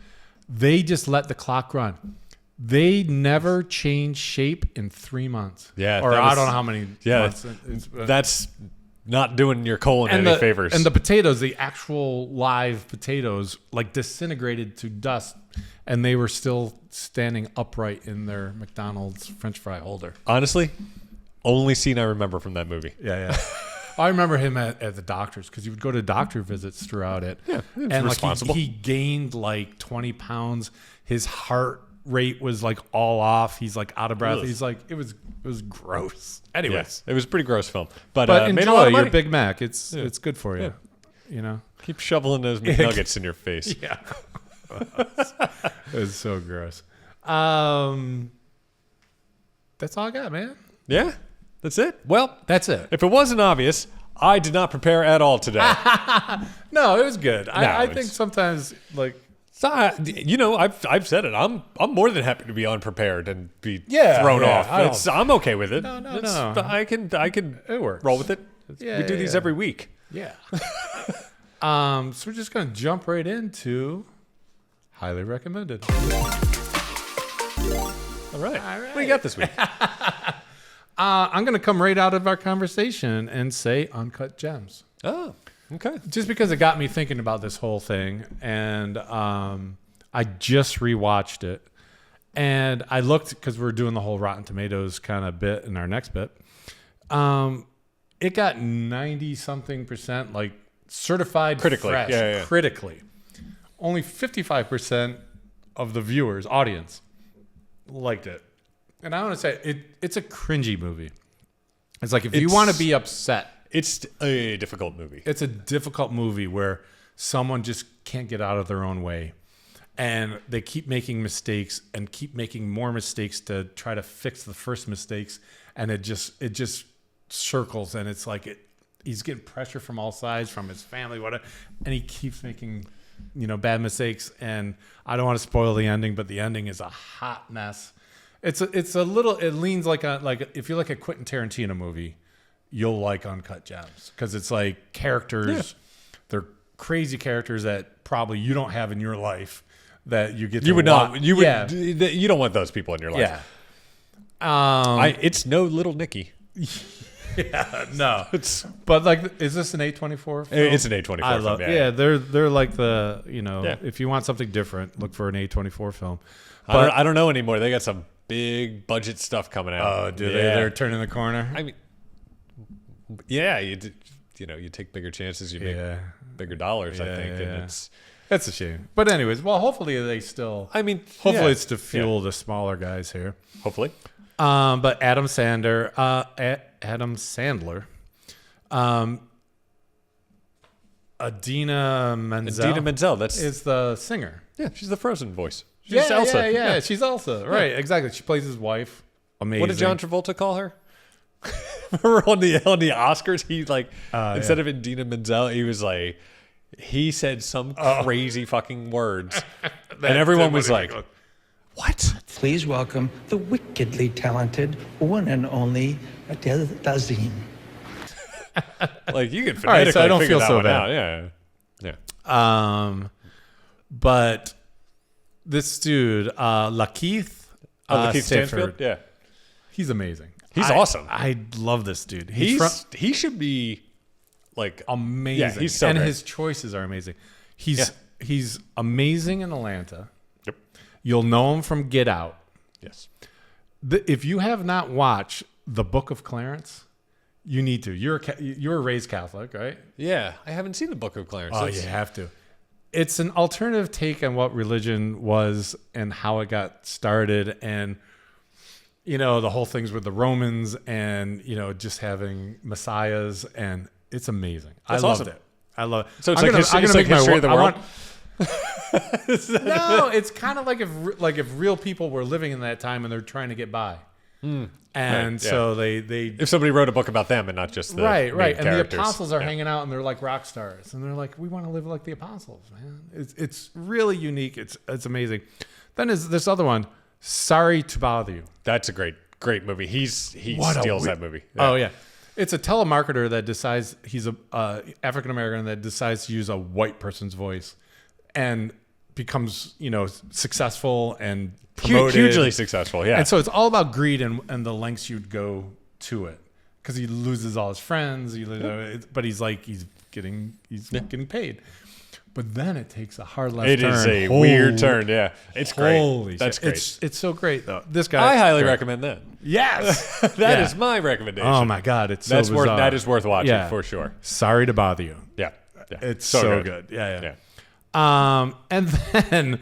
Speaker 2: They just let the clock run. They never changed shape in 3 months.
Speaker 1: Yeah.
Speaker 2: I don't know how many months.
Speaker 1: That's not doing your colon any favors.
Speaker 2: And the potatoes, the actual live potatoes, like disintegrated to dust, and they were still standing upright in their McDonald's French fry holder.
Speaker 1: Honestly, only scene I remember from that movie.
Speaker 2: Yeah. I remember him at the doctor's because he would go to doctor visits throughout it.
Speaker 1: Yeah,
Speaker 2: and
Speaker 1: responsible.
Speaker 2: He gained like 20 pounds. His heart rate was like all off. He's like out of breath.
Speaker 1: Ugh.
Speaker 2: He's like, it was gross. Anyways,
Speaker 1: it was a pretty gross film. But
Speaker 2: enjoy
Speaker 1: made a lot of money.
Speaker 2: your Big Mac. It's good for you.
Speaker 1: Keep shoveling those McNuggets in your face.
Speaker 2: Yeah. It's so gross. That's all I got, man.
Speaker 1: Yeah, that's it. Well,
Speaker 2: That's it.
Speaker 1: if it wasn't obvious, I did not prepare at all today.
Speaker 2: No, it was good. I
Speaker 1: it's-
Speaker 2: think sometimes like
Speaker 1: So, I've said it. I'm more than happy to be unprepared and be
Speaker 2: Yeah,
Speaker 1: thrown
Speaker 2: yeah,
Speaker 1: off. I'm okay with it.
Speaker 2: No.
Speaker 1: I can
Speaker 2: It works.
Speaker 1: roll with it.
Speaker 2: Yeah,
Speaker 1: we do these every week.
Speaker 2: Yeah. So we're just gonna jump right into highly recommended.
Speaker 1: All right. What do you got this week?
Speaker 2: I'm going to come right out of our conversation and say Uncut Gems.
Speaker 1: Oh, okay.
Speaker 2: Just because it got me thinking about this whole thing. And I just rewatched it. And I looked, because we're doing the whole Rotten Tomatoes kind of bit in our next bit. It got 90-something%, like certified
Speaker 1: critically.
Speaker 2: fresh.
Speaker 1: Yeah.
Speaker 2: Critically. Only 55% of the viewers, audience, liked it. And I want to say, it's a cringy movie. It's like if you want to be upset.
Speaker 1: It's a difficult movie.
Speaker 2: It's a difficult movie where someone just can't get out of their own way. And they keep making mistakes and keep making more mistakes to try to fix the first mistakes. And it just circles. And it's like he's getting pressure from all sides, from his family, whatever. And he keeps making, bad mistakes. And I don't want to spoil the ending, but the ending is a hot mess. It leans like if you like a Quentin Tarantino movie, you'll like Uncut Gems. Because it's like characters, they're crazy characters that probably you don't have in your life. That you get to
Speaker 1: you don't want those people in your life.
Speaker 2: Yeah.
Speaker 1: It's no Little Nicky.
Speaker 2: Yeah, no. But like, is this an A24 film?
Speaker 1: It's an A24 film.
Speaker 2: Yeah, they're like the, if you want something different, look for an A24 film.
Speaker 1: But I don't know anymore. They got some big budget stuff coming out.
Speaker 2: Oh, do they? They're turning the corner.
Speaker 1: I mean, yeah, you take bigger chances, you make bigger dollars. I think, and
Speaker 2: that's a shame. But anyways, well, hopefully they still.
Speaker 1: I mean,
Speaker 2: hopefully it's to fuel the smaller guys here.
Speaker 1: Hopefully.
Speaker 2: But Adam Sandler, Idina Menzel. Is the singer.
Speaker 1: Yeah, she's the Frozen voice. She's Elsa.
Speaker 2: Yeah, she's Elsa. Right, exactly. She plays his wife. Amazing.
Speaker 1: What did John Travolta call her? Remember on the Oscars, he instead of Idina Menzel, he was like, he said some crazy fucking words, and everyone was like, "What?"
Speaker 3: Please welcome the wickedly talented one and only Adele Dazeem.
Speaker 1: Like, you can phonetically
Speaker 2: right, so I don't
Speaker 1: figure
Speaker 2: feel
Speaker 1: that
Speaker 2: so
Speaker 1: one
Speaker 2: bad.
Speaker 1: out. Yeah.
Speaker 2: But this dude, Lakeith
Speaker 1: Stanfield, yeah,
Speaker 2: he's amazing.
Speaker 1: He's awesome.
Speaker 2: I love this dude.
Speaker 1: He should be like
Speaker 2: amazing.
Speaker 1: Yeah, he's so
Speaker 2: and
Speaker 1: great.
Speaker 2: His choices are amazing. He's amazing in Atlanta.
Speaker 1: Yep.
Speaker 2: You'll know him from Get Out.
Speaker 1: Yes.
Speaker 2: If you have not watched The Book of Clarence, you need to. You were raised Catholic, right?
Speaker 1: Yeah, I haven't seen The Book of Clarence.
Speaker 2: Oh, you have to. It's an alternative take on what religion was and how it got started, and the whole things with the Romans, and just having messiahs, and it's amazing.
Speaker 1: That's
Speaker 2: I loved
Speaker 1: awesome.
Speaker 2: it. I love it.
Speaker 1: So it's like history of the world.
Speaker 2: No, it's kind of like if real people were living in that time and they're trying to get by. And so they
Speaker 1: if somebody wrote a book about them and not just the
Speaker 2: right
Speaker 1: main
Speaker 2: and
Speaker 1: characters.
Speaker 2: the apostles are hanging out and they're like rock stars and they're like, we want to live like the apostles, man. It's really unique. It's amazing. Then is this other one, Sorry to Bother You.
Speaker 1: That's a great movie. He steals that movie.
Speaker 2: Oh yeah, it's a telemarketer that decides he's a African American that decides to use a white person's voice and becomes successful and promoted.
Speaker 1: Hugely successful, yeah.
Speaker 2: And so it's all about greed and the lengths you'd go to it, because he loses all his friends. But he's getting paid. But then it takes a hard left turn.
Speaker 1: It is a weird turn, yeah. It's great.
Speaker 2: Holy
Speaker 1: That's
Speaker 2: shit.
Speaker 1: great.
Speaker 2: It's so great though. This guy,
Speaker 1: I highly recommend that.
Speaker 2: Yes,
Speaker 1: that is my recommendation.
Speaker 2: Oh my god, it's so bizarre.
Speaker 1: That is worth watching for sure.
Speaker 2: Sorry to Bother You.
Speaker 1: Yeah.
Speaker 2: It's so good. Yeah. And then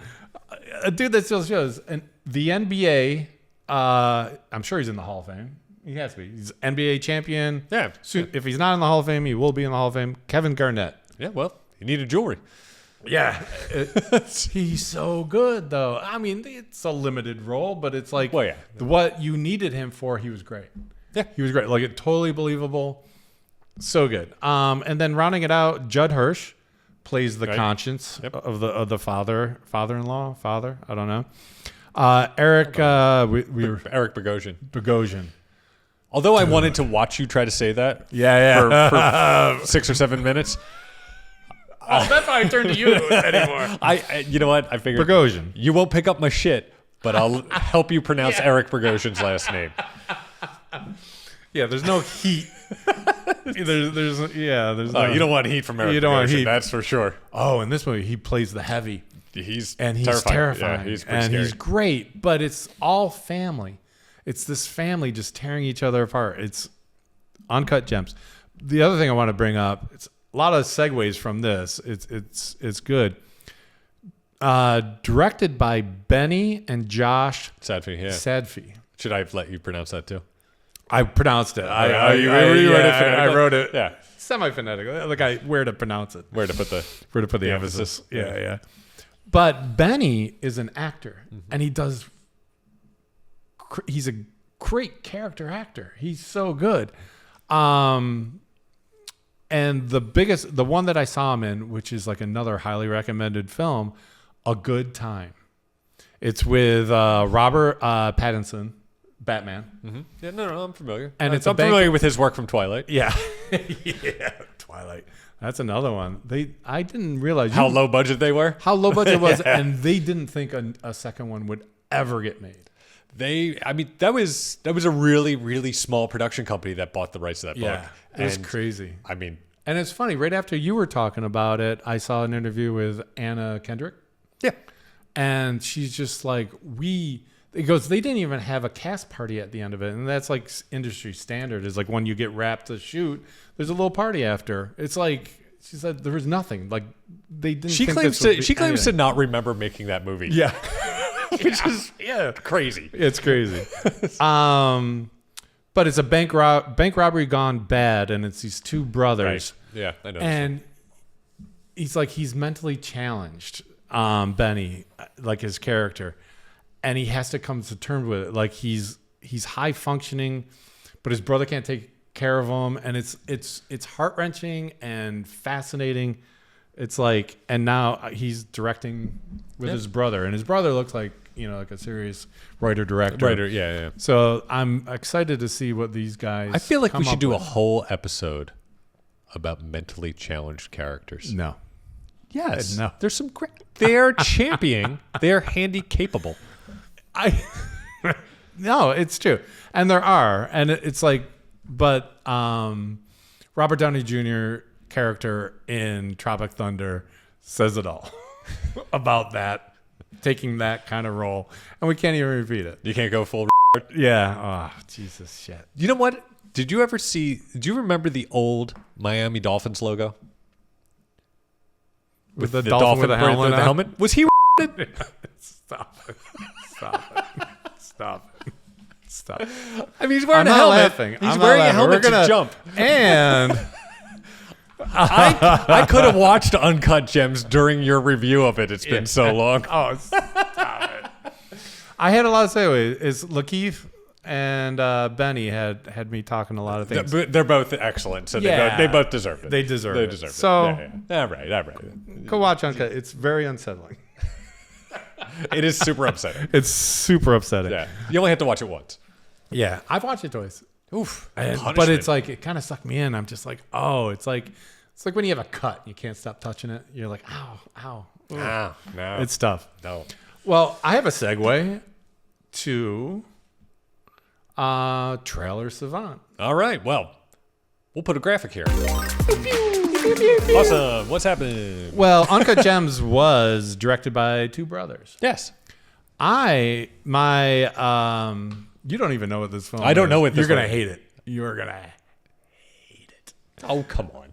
Speaker 2: a dude that still shows, and the NBA. I'm sure he's in the Hall of Fame. He has to be. He's NBA champion.
Speaker 1: Yeah.
Speaker 2: Soon, if he's not in the Hall of Fame, he will be in the Hall of Fame. Kevin Garnett.
Speaker 1: Yeah. Well, you needed jewelry.
Speaker 2: Yeah. He's so good though. I mean, it's a limited role, but it's like what you needed him for. He was great.
Speaker 1: Yeah.
Speaker 2: He was great. Like, it totally believable. So good. And then rounding it out, Judd Hirsch plays the conscience of the father-in-law. I don't know. Eric
Speaker 1: Eric
Speaker 2: Bogosian.
Speaker 1: Although I wanted to watch you try to say that for 6 or 7 minutes.
Speaker 2: Oh, that's why I turned to you anymore.
Speaker 1: You know what? I figured
Speaker 2: Bogosian.
Speaker 1: You won't pick up my shit, but I'll help you pronounce Eric Bogosian's last name.
Speaker 2: Yeah, there's no heat. there's no,
Speaker 1: you don't want heat from Eric.
Speaker 2: You don't want heat.
Speaker 1: That's for sure.
Speaker 2: Oh, in this movie, he plays the heavy.
Speaker 1: He's
Speaker 2: terrifying.
Speaker 1: Yeah, he's pretty scary.
Speaker 2: He's great, but it's all family. It's this family just tearing each other apart. It's uncut gems. The other thing I want to bring up, it's a lot of segues from this. It's good. Directed by Benny and Josh
Speaker 1: Sadfi, yeah.
Speaker 2: Sadfi.
Speaker 1: Should I have let you pronounce that too?
Speaker 2: I pronounced it.
Speaker 1: I
Speaker 2: wrote it.
Speaker 1: Yeah.
Speaker 2: Semi-phonetically. Like where to pronounce it.
Speaker 1: Where to put the
Speaker 2: emphasis. Yeah. But Benny is an actor, and he's a great character actor. He's so good. And the one that I saw him in, which is like another highly recommended film, A Good Time. It's with Robert Pattinson, Batman.
Speaker 1: Mm-hmm. Yeah, no, I'm familiar.
Speaker 2: And
Speaker 1: I'm familiar with his work from Twilight.
Speaker 2: Yeah. Twilight. That's another one. I didn't realize
Speaker 1: how low budget they were.
Speaker 2: How low budget it was, and they didn't think a second one would ever get made.
Speaker 1: That was a really, really small production company that bought the rights to that book.
Speaker 2: Yeah, it was crazy.
Speaker 1: And
Speaker 2: it's funny. Right after you were talking about it, I saw an interview with Anna Kendrick.
Speaker 1: Yeah,
Speaker 2: and she's just like, It goes, they didn't even have a cast party at the end of it. And that's like industry standard, is like when you get wrapped to shoot, there's a little party after. It's like, she said there was nothing. Like they didn't
Speaker 1: She claims to not remember making that movie.
Speaker 2: Yeah.
Speaker 1: Which is crazy.
Speaker 2: It's crazy. But it's a bank robbery gone bad, and it's these two brothers.
Speaker 1: Right. Yeah, I know.
Speaker 2: And he's mentally challenged, Benny, like his character. And he has to come to terms with it. Like he's high functioning, but his brother can't take care of him, and it's heart wrenching and fascinating. It's like, and now he's directing with his brother, and his brother looks like like a serious writer.
Speaker 1: Yeah.
Speaker 2: So I'm excited to see what these guys.
Speaker 1: I feel like we should do a whole episode about mentally challenged characters.
Speaker 2: No.
Speaker 1: Yes.
Speaker 2: No.
Speaker 1: There's some great. They're championing. They're handy capable.
Speaker 2: No, it's true, and there are, and it's like, but Robert Downey Jr. character in Tropic Thunder says it all about that, taking that kind of role, and we can't even repeat it.
Speaker 1: You can't go full.
Speaker 2: Yeah. Oh, Jesus shit.
Speaker 1: You know what? Did you remember the old Miami Dolphins logo?
Speaker 2: With the dolphin with the helmet?
Speaker 1: Was he?
Speaker 2: Stop it.
Speaker 1: I mean, he's wearing a helmet.
Speaker 2: Laughing.
Speaker 1: He's wearing a helmet to jump.
Speaker 2: And
Speaker 1: I could have watched Uncut Gems during your review of it. It's been so long.
Speaker 2: Oh, stop it. I had a lot to say. Is Lakeith and Benny had me talking a lot of things.
Speaker 1: They're both excellent, so they both deserve it.
Speaker 2: They deserve it.
Speaker 1: So, all right.
Speaker 2: Go watch Uncut. It's very unsettling.
Speaker 1: It is super upsetting.
Speaker 2: It's super upsetting.
Speaker 1: Yeah, you only have to watch it once.
Speaker 2: Yeah, I've watched it twice.
Speaker 1: Oof.
Speaker 2: But it's like, it kind of sucked me in. I'm just like, oh, it's like when you have a cut and you can't stop touching it. You're like, ow.
Speaker 1: No.
Speaker 2: It's tough.
Speaker 1: No.
Speaker 2: Well, I have a segue to Trailer Savant.
Speaker 1: All right. Well, we'll put a graphic here. Awesome. What's happening?
Speaker 2: Well, Uncut Gems was directed by two brothers.
Speaker 1: Yes.
Speaker 2: You don't even know what this film is.
Speaker 1: I don't know what this
Speaker 2: You're going to
Speaker 1: is.
Speaker 2: hate it. You're going to hate it.
Speaker 1: Oh, come on.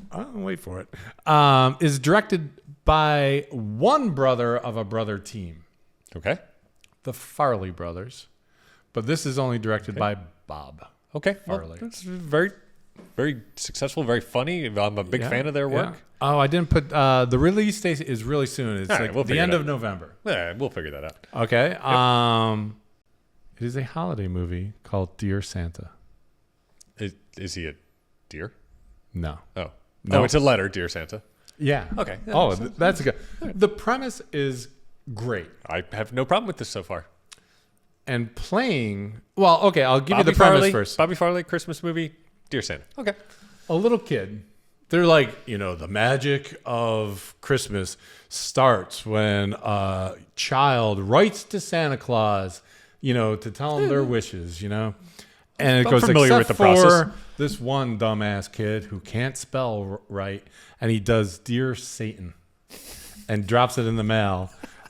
Speaker 2: I'll wait for it. Is directed by one brother of a brother team.
Speaker 1: Okay.
Speaker 2: The Farley brothers. But this is only directed by Bob.
Speaker 1: Okay.
Speaker 2: Farley.
Speaker 1: Well, it's very, very successful, very funny. I'm a big fan of their work.
Speaker 2: Yeah. Oh, I didn't put the release date is really soon. It's
Speaker 1: right, we'll
Speaker 2: the end of November.
Speaker 1: Yeah, we'll figure that out.
Speaker 2: Okay. It is a holiday movie called Dear Santa.
Speaker 1: Is he a deer?
Speaker 2: No.
Speaker 1: Oh.
Speaker 2: No.
Speaker 1: Oh, it's a letter, Dear Santa.
Speaker 2: Yeah.
Speaker 1: Okay.
Speaker 2: Yeah, that's good. The premise is great.
Speaker 1: I have no problem with this so far.
Speaker 2: And playing, well, okay, I'll give you the premise first.
Speaker 1: Bobby Farley, Christmas movie, Dear Santa. Okay.
Speaker 2: A little kid. They're like, the magic of Christmas starts when a child writes to Santa Claus, to tell him their wishes, And it
Speaker 1: I'm
Speaker 2: goes,
Speaker 1: familiar
Speaker 2: except
Speaker 1: with the
Speaker 2: for
Speaker 1: process.
Speaker 2: this one dumbass kid who can't spell right, and he does Dear Satan and drops it in the mail,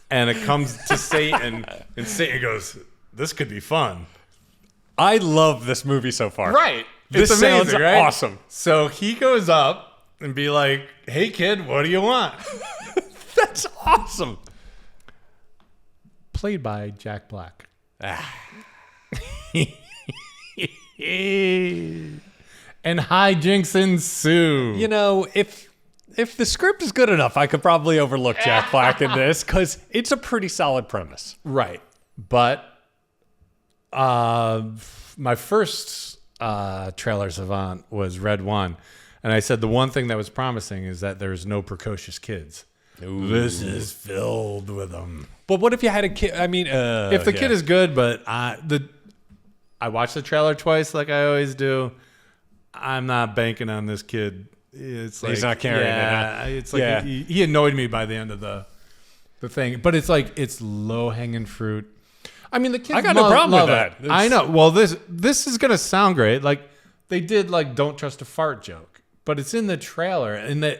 Speaker 2: and it comes to Satan, and Satan goes, this could be fun.
Speaker 1: I love this movie so far.
Speaker 2: Right.
Speaker 1: This
Speaker 2: It's amazing,
Speaker 1: sounds
Speaker 2: right?
Speaker 1: awesome.
Speaker 2: So he goes up and be like, hey, kid, what do you want?
Speaker 1: That's awesome.
Speaker 2: Played by Jack Black. And hijinks ensue.
Speaker 1: You know, if the script is good enough, I could probably overlook Jack Black in this because it's a pretty solid premise.
Speaker 2: Right. But my first trailer savant was Red One. And I said the one thing that was promising is that there's no precocious kids.
Speaker 1: Ooh.
Speaker 2: This is filled with them.
Speaker 1: But what if you had a kid? I mean,
Speaker 2: If the kid is good, but I watched the trailer twice like I always do. I'm not banking on this kid. It's like,
Speaker 1: he's not carrying it. Huh?
Speaker 2: It's like he annoyed me by the end of the thing. But it's like it's low hanging fruit. I mean, the kids.
Speaker 1: I got no problem with that.
Speaker 2: I know. Well, this is gonna sound great. Like they did like "Don't Trust a Fart" joke, but it's in the trailer and to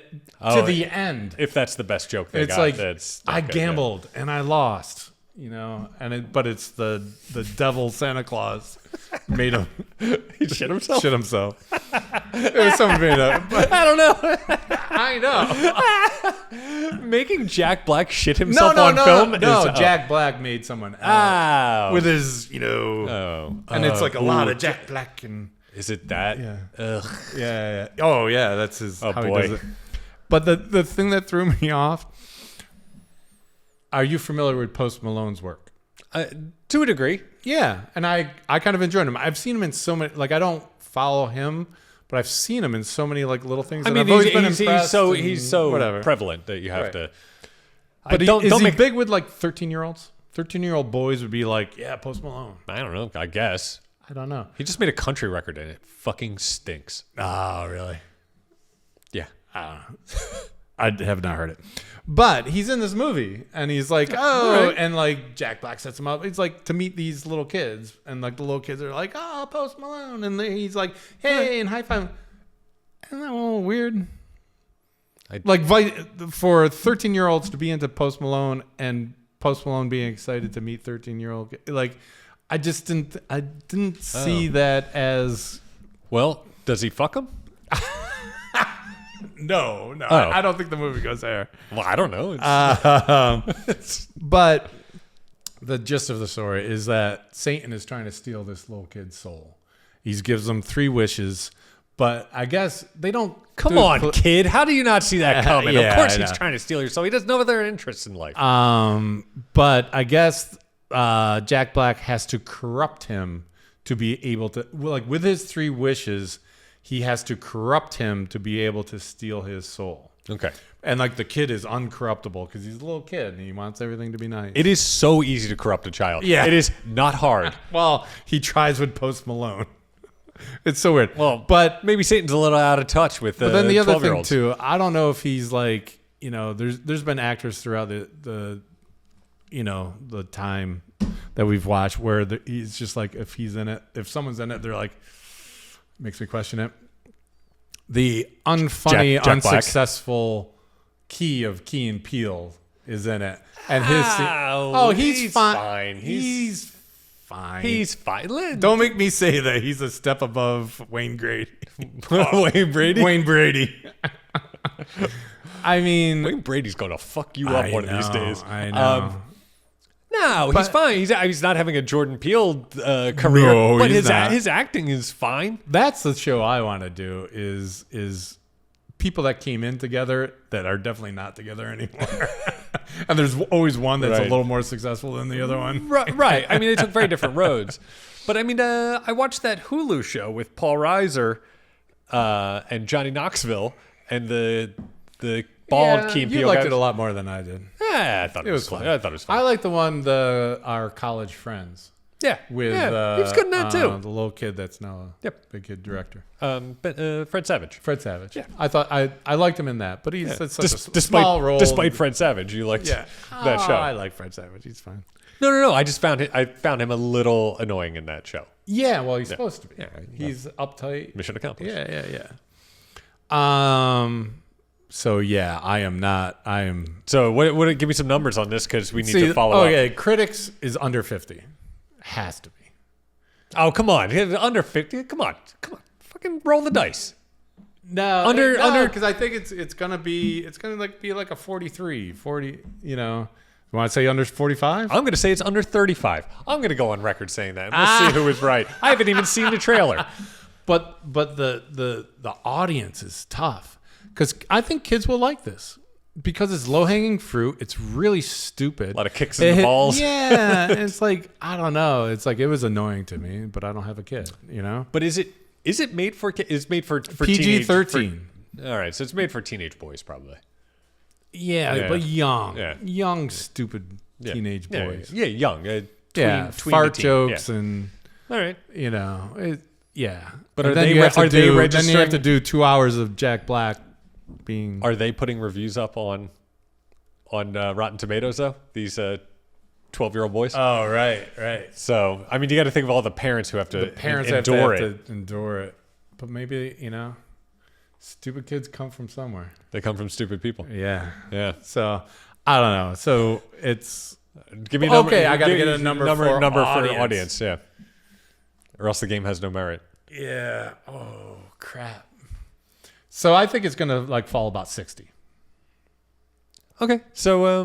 Speaker 2: the end.
Speaker 1: If that's the best joke they
Speaker 2: It's
Speaker 1: got,
Speaker 2: like
Speaker 1: that's
Speaker 2: I
Speaker 1: good,
Speaker 2: gambled and I lost. You know, but it's the devil Santa Claus made him
Speaker 1: He shit himself.
Speaker 2: shit himself. It was something made up. But
Speaker 1: I don't know.
Speaker 2: I know.
Speaker 1: Making Jack Black shit himself on film.
Speaker 2: No,
Speaker 1: is,
Speaker 2: Jack Black made someone else
Speaker 1: Oh.
Speaker 2: with his, and it's like a lot of Jack Black and
Speaker 1: Is it that?
Speaker 2: Yeah.
Speaker 1: Ugh.
Speaker 2: yeah. Oh yeah, that's his.
Speaker 1: Oh,
Speaker 2: how
Speaker 1: boy.
Speaker 2: He does it. But the thing that threw me off. Are you familiar with Post Malone's work?
Speaker 1: To a degree.
Speaker 2: Yeah, and I kind of enjoyed him. I've seen him in so many. Like I don't follow him, but I've seen him in so many like little things.
Speaker 1: I
Speaker 2: and
Speaker 1: mean,
Speaker 2: I've always been
Speaker 1: he's
Speaker 2: impressed
Speaker 1: so
Speaker 2: and whatever.
Speaker 1: prevalent that you have
Speaker 2: Right.
Speaker 1: to.
Speaker 2: But
Speaker 1: don't
Speaker 2: is he
Speaker 1: make.
Speaker 2: big with like 13-year-olds? 13-year-old boys would be like, yeah, Post Malone.
Speaker 1: I don't know. I guess
Speaker 2: I don't know.
Speaker 1: he just made a country record and it fucking stinks.
Speaker 2: Oh, really?
Speaker 1: Yeah.
Speaker 2: I have not heard it. But he's in this movie and he's like,
Speaker 1: right.
Speaker 2: and like Jack Black sets him up. It's like to meet these little kids and like the little kids are like, oh, Post Malone. And he's like, hey, and high five. Isn't that a little weird? For 13-year-olds to be into Post Malone and Post Malone being excited to meet 13-year-old, like, I didn't see that as.
Speaker 1: Well, does he fuck him?
Speaker 2: No.
Speaker 1: Oh.
Speaker 2: I don't think the movie goes there.
Speaker 1: Well, I don't know.
Speaker 2: But the gist of the story is that Satan is trying to steal this little kid's soul. He gives them 3 wishes, but I guess they don't.
Speaker 1: Come on, kid. How do you not see that coming?
Speaker 2: Yeah,
Speaker 1: of course
Speaker 2: I
Speaker 1: he's
Speaker 2: know.
Speaker 1: trying to steal your soul. He doesn't know other interests in life.
Speaker 2: But I guess Jack Black has to corrupt him to be able to, like, with his 3 wishes, he has to corrupt him to be able to steal his soul.
Speaker 1: Okay.
Speaker 2: And like the kid is uncorruptible because he's a little kid and he wants everything to be nice.
Speaker 1: It is so easy to corrupt a child.
Speaker 2: Yeah.
Speaker 1: It is not hard.
Speaker 2: Well, he tries with Post Malone. It's so weird.
Speaker 1: Well,
Speaker 2: but
Speaker 1: maybe Satan's a little out of touch with the
Speaker 2: then the other thing
Speaker 1: 12-year-olds.
Speaker 2: too, I don't know if he's like, there's been actors throughout the time that we've watched where he's just like, if he's in it, if someone's in it, they're like, makes me question it. The unfunny,
Speaker 1: Jack Black.
Speaker 2: unsuccessful Key of Key and Peele is in it, and his he's fine. He's fine.
Speaker 1: He's fine.
Speaker 2: Don't make me say that he's a step above Wayne Grady.
Speaker 1: Wayne Brady?
Speaker 2: Wayne Brady. I mean,
Speaker 1: Wayne Brady's going to fuck you up one of these days.
Speaker 2: I know.
Speaker 1: No, he's fine. He's not having a Jordan Peele career,
Speaker 2: No,
Speaker 1: but
Speaker 2: he's not.
Speaker 1: his acting is fine.
Speaker 2: That's the show I want to do is people that came in together that are definitely not together anymore. And there's always one that's a
Speaker 1: Right.
Speaker 2: little more successful than the other one.
Speaker 1: Right. I mean, they took very different roads. But I mean, I watched that Hulu show with Paul Reiser and Johnny Knoxville and the bald Key and
Speaker 2: you
Speaker 1: Peele
Speaker 2: liked
Speaker 1: guys.
Speaker 2: it a lot more than I did.
Speaker 1: Yeah, I thought it was fun. I thought it was fun.
Speaker 2: I like the one our college friends
Speaker 1: Yeah,
Speaker 2: with
Speaker 1: he was good in that too.
Speaker 2: the little kid that's now a big kid director.
Speaker 1: Fred Savage.
Speaker 2: Fred Savage.
Speaker 1: Yeah.
Speaker 2: I thought I liked him in that, but he's such a
Speaker 1: Despite
Speaker 2: small role.
Speaker 1: Despite Fred Savage, you liked that show.
Speaker 2: I like Fred Savage. He's fine.
Speaker 1: No. I just found him a little annoying in that show.
Speaker 2: Yeah, well, he's supposed to be. Yeah, he's uptight.
Speaker 1: Mission accomplished.
Speaker 2: Yeah. So yeah, I am.
Speaker 1: So what? Give me some numbers on this because we need to follow up.
Speaker 2: Okay, critics is under 50. Has to be.
Speaker 1: Oh, come on. Under 50? Come on. Fucking roll the dice.
Speaker 2: No,
Speaker 1: under
Speaker 2: because I think it's gonna be like a 43, 40. You know, you want to say under 45?
Speaker 1: I'm gonna say it's under 35. I'm gonna go on record saying that. We'll see who is right. I haven't even seen the trailer.
Speaker 2: But the audience is tough because I think kids will like this because it's low hanging fruit. It's really stupid.
Speaker 1: A lot of kicks in the balls.
Speaker 2: Yeah, it's like I don't know. It's like it was annoying to me, but I don't have a kid. You know.
Speaker 1: But is it made for kids? It's made for
Speaker 2: PG-13.
Speaker 1: All right, so it's made for teenage boys probably.
Speaker 2: Yeah, but young, stupid teenage boys.
Speaker 1: Yeah, young.
Speaker 2: Fart jokes and
Speaker 1: all right.
Speaker 2: You know, yeah.
Speaker 1: But
Speaker 2: and
Speaker 1: are they registering?
Speaker 2: Then you have to do 2 hours of Jack Black being.
Speaker 1: Are they putting reviews up on Rotten Tomatoes though? These 12-year-old boys.
Speaker 2: Oh, right.
Speaker 1: So I mean, you got to think of all the parents who have to
Speaker 2: endure it. But maybe stupid kids come from somewhere.
Speaker 1: They come from stupid people.
Speaker 2: Yeah. So I don't know. So it's
Speaker 1: give me a number.
Speaker 2: Okay, I got to get a number for
Speaker 1: audience. Yeah. Or else the game has no merit.
Speaker 2: Yeah. Oh crap. So I think it's gonna fall about 60.
Speaker 1: Okay. So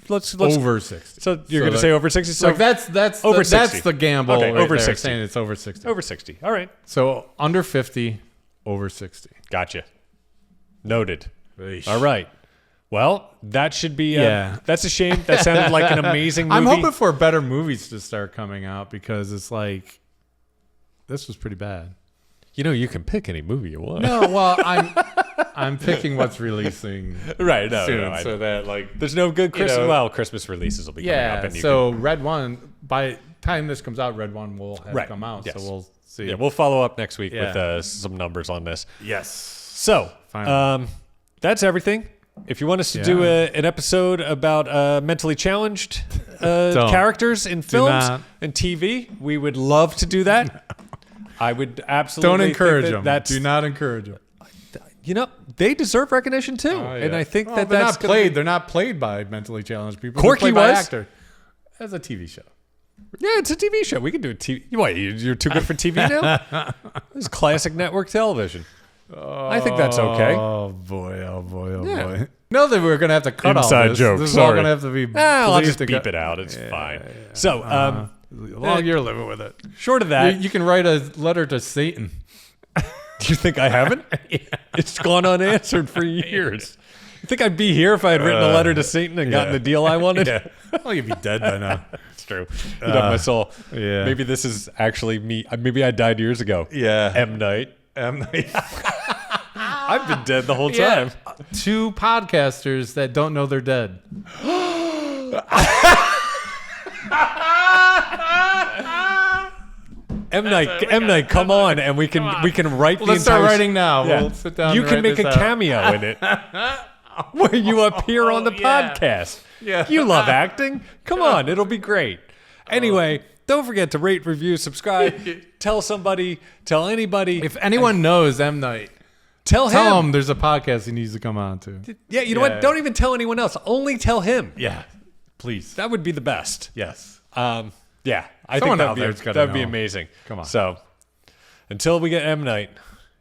Speaker 1: let's
Speaker 2: over 60.
Speaker 1: So you're gonna say over 60. So
Speaker 2: that's
Speaker 1: over 60.
Speaker 2: That's the gamble.
Speaker 1: Okay,
Speaker 2: right
Speaker 1: over
Speaker 2: there,
Speaker 1: 60.
Speaker 2: Saying it's over 60.
Speaker 1: Over 60. All right.
Speaker 2: So under 50, over 60.
Speaker 1: Gotcha. Noted.
Speaker 2: Eesh.
Speaker 1: All right. Well, that should be. That's a shame. That sounded like an amazing movie.
Speaker 2: I'm hoping for better movies to start coming out because it's like this was pretty bad.
Speaker 1: You can pick any movie you want.
Speaker 2: No, well, I'm picking what's releasing
Speaker 1: right
Speaker 2: soon, so that
Speaker 1: there's no good Christmas. Well, Christmas releases will be coming up. And
Speaker 2: so Red One, by the time this comes out, Red One will have come out. Yes. So we'll see.
Speaker 1: Yeah, we'll follow up next week with some numbers on this.
Speaker 2: Yes.
Speaker 1: So that's everything. If you want us to do an episode about mentally challenged characters in films and TV, we would love to do that. I would absolutely
Speaker 2: don't encourage them. Do not encourage them.
Speaker 1: They deserve recognition too, and I think
Speaker 2: they're not played. They're not played by mentally challenged people.
Speaker 1: Corky
Speaker 2: was
Speaker 1: actor
Speaker 2: as a TV show.
Speaker 1: Yeah, it's a TV show. We can do a TV. What? You're too good for TV now? This is classic network television. I think that's okay.
Speaker 2: Oh boy! No, that we're gonna have to cut
Speaker 1: inside
Speaker 2: all this.
Speaker 1: Joke.
Speaker 2: This is
Speaker 1: Sorry.
Speaker 2: all gonna have to be.
Speaker 1: I'll just beep it out. It's fine.
Speaker 2: Yeah.
Speaker 1: So,
Speaker 2: long you're living with it.
Speaker 1: Short of that,
Speaker 2: you can write a letter to Satan.
Speaker 1: Do you think I haven't? It's gone unanswered for years. You think I'd be here if I had written a letter to Satan and gotten the deal I wanted?
Speaker 2: Yeah. Well, you'd be dead by now.
Speaker 1: It's true. You'd have my soul.
Speaker 2: Yeah.
Speaker 1: Maybe this is actually me. Maybe I died years ago.
Speaker 2: Yeah.
Speaker 1: M. Night. I've been dead the whole time.
Speaker 2: 2 podcasters that don't know they're dead.
Speaker 1: M. Night, come on, and we can write the entire.
Speaker 2: Let's start writing now.
Speaker 1: Yeah.
Speaker 2: We'll sit down.
Speaker 1: You
Speaker 2: and
Speaker 1: can
Speaker 2: write
Speaker 1: make a
Speaker 2: this out.
Speaker 1: cameo in it, where you appear on the podcast.
Speaker 2: Yeah.
Speaker 1: You love acting. Come on, it'll be great. Anyway, don't forget to rate, review, subscribe. Tell somebody. Tell anybody.
Speaker 2: If anyone knows M. Night,
Speaker 1: tell
Speaker 2: him there's a podcast he needs to come on to.
Speaker 1: Yeah, you know what? Don't even tell anyone else. Only tell him.
Speaker 2: Yeah, please.
Speaker 1: That would be the best.
Speaker 2: Yes.
Speaker 1: Yeah, I
Speaker 2: Someone
Speaker 1: think
Speaker 2: out there's gotta
Speaker 1: that'd be
Speaker 2: know.
Speaker 1: amazing.
Speaker 2: Come on.
Speaker 1: So, until we get M. Night,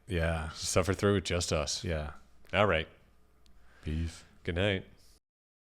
Speaker 2: Yeah.
Speaker 1: suffer through with just us.
Speaker 2: Yeah.
Speaker 1: All right.
Speaker 2: Peace.
Speaker 1: Good night.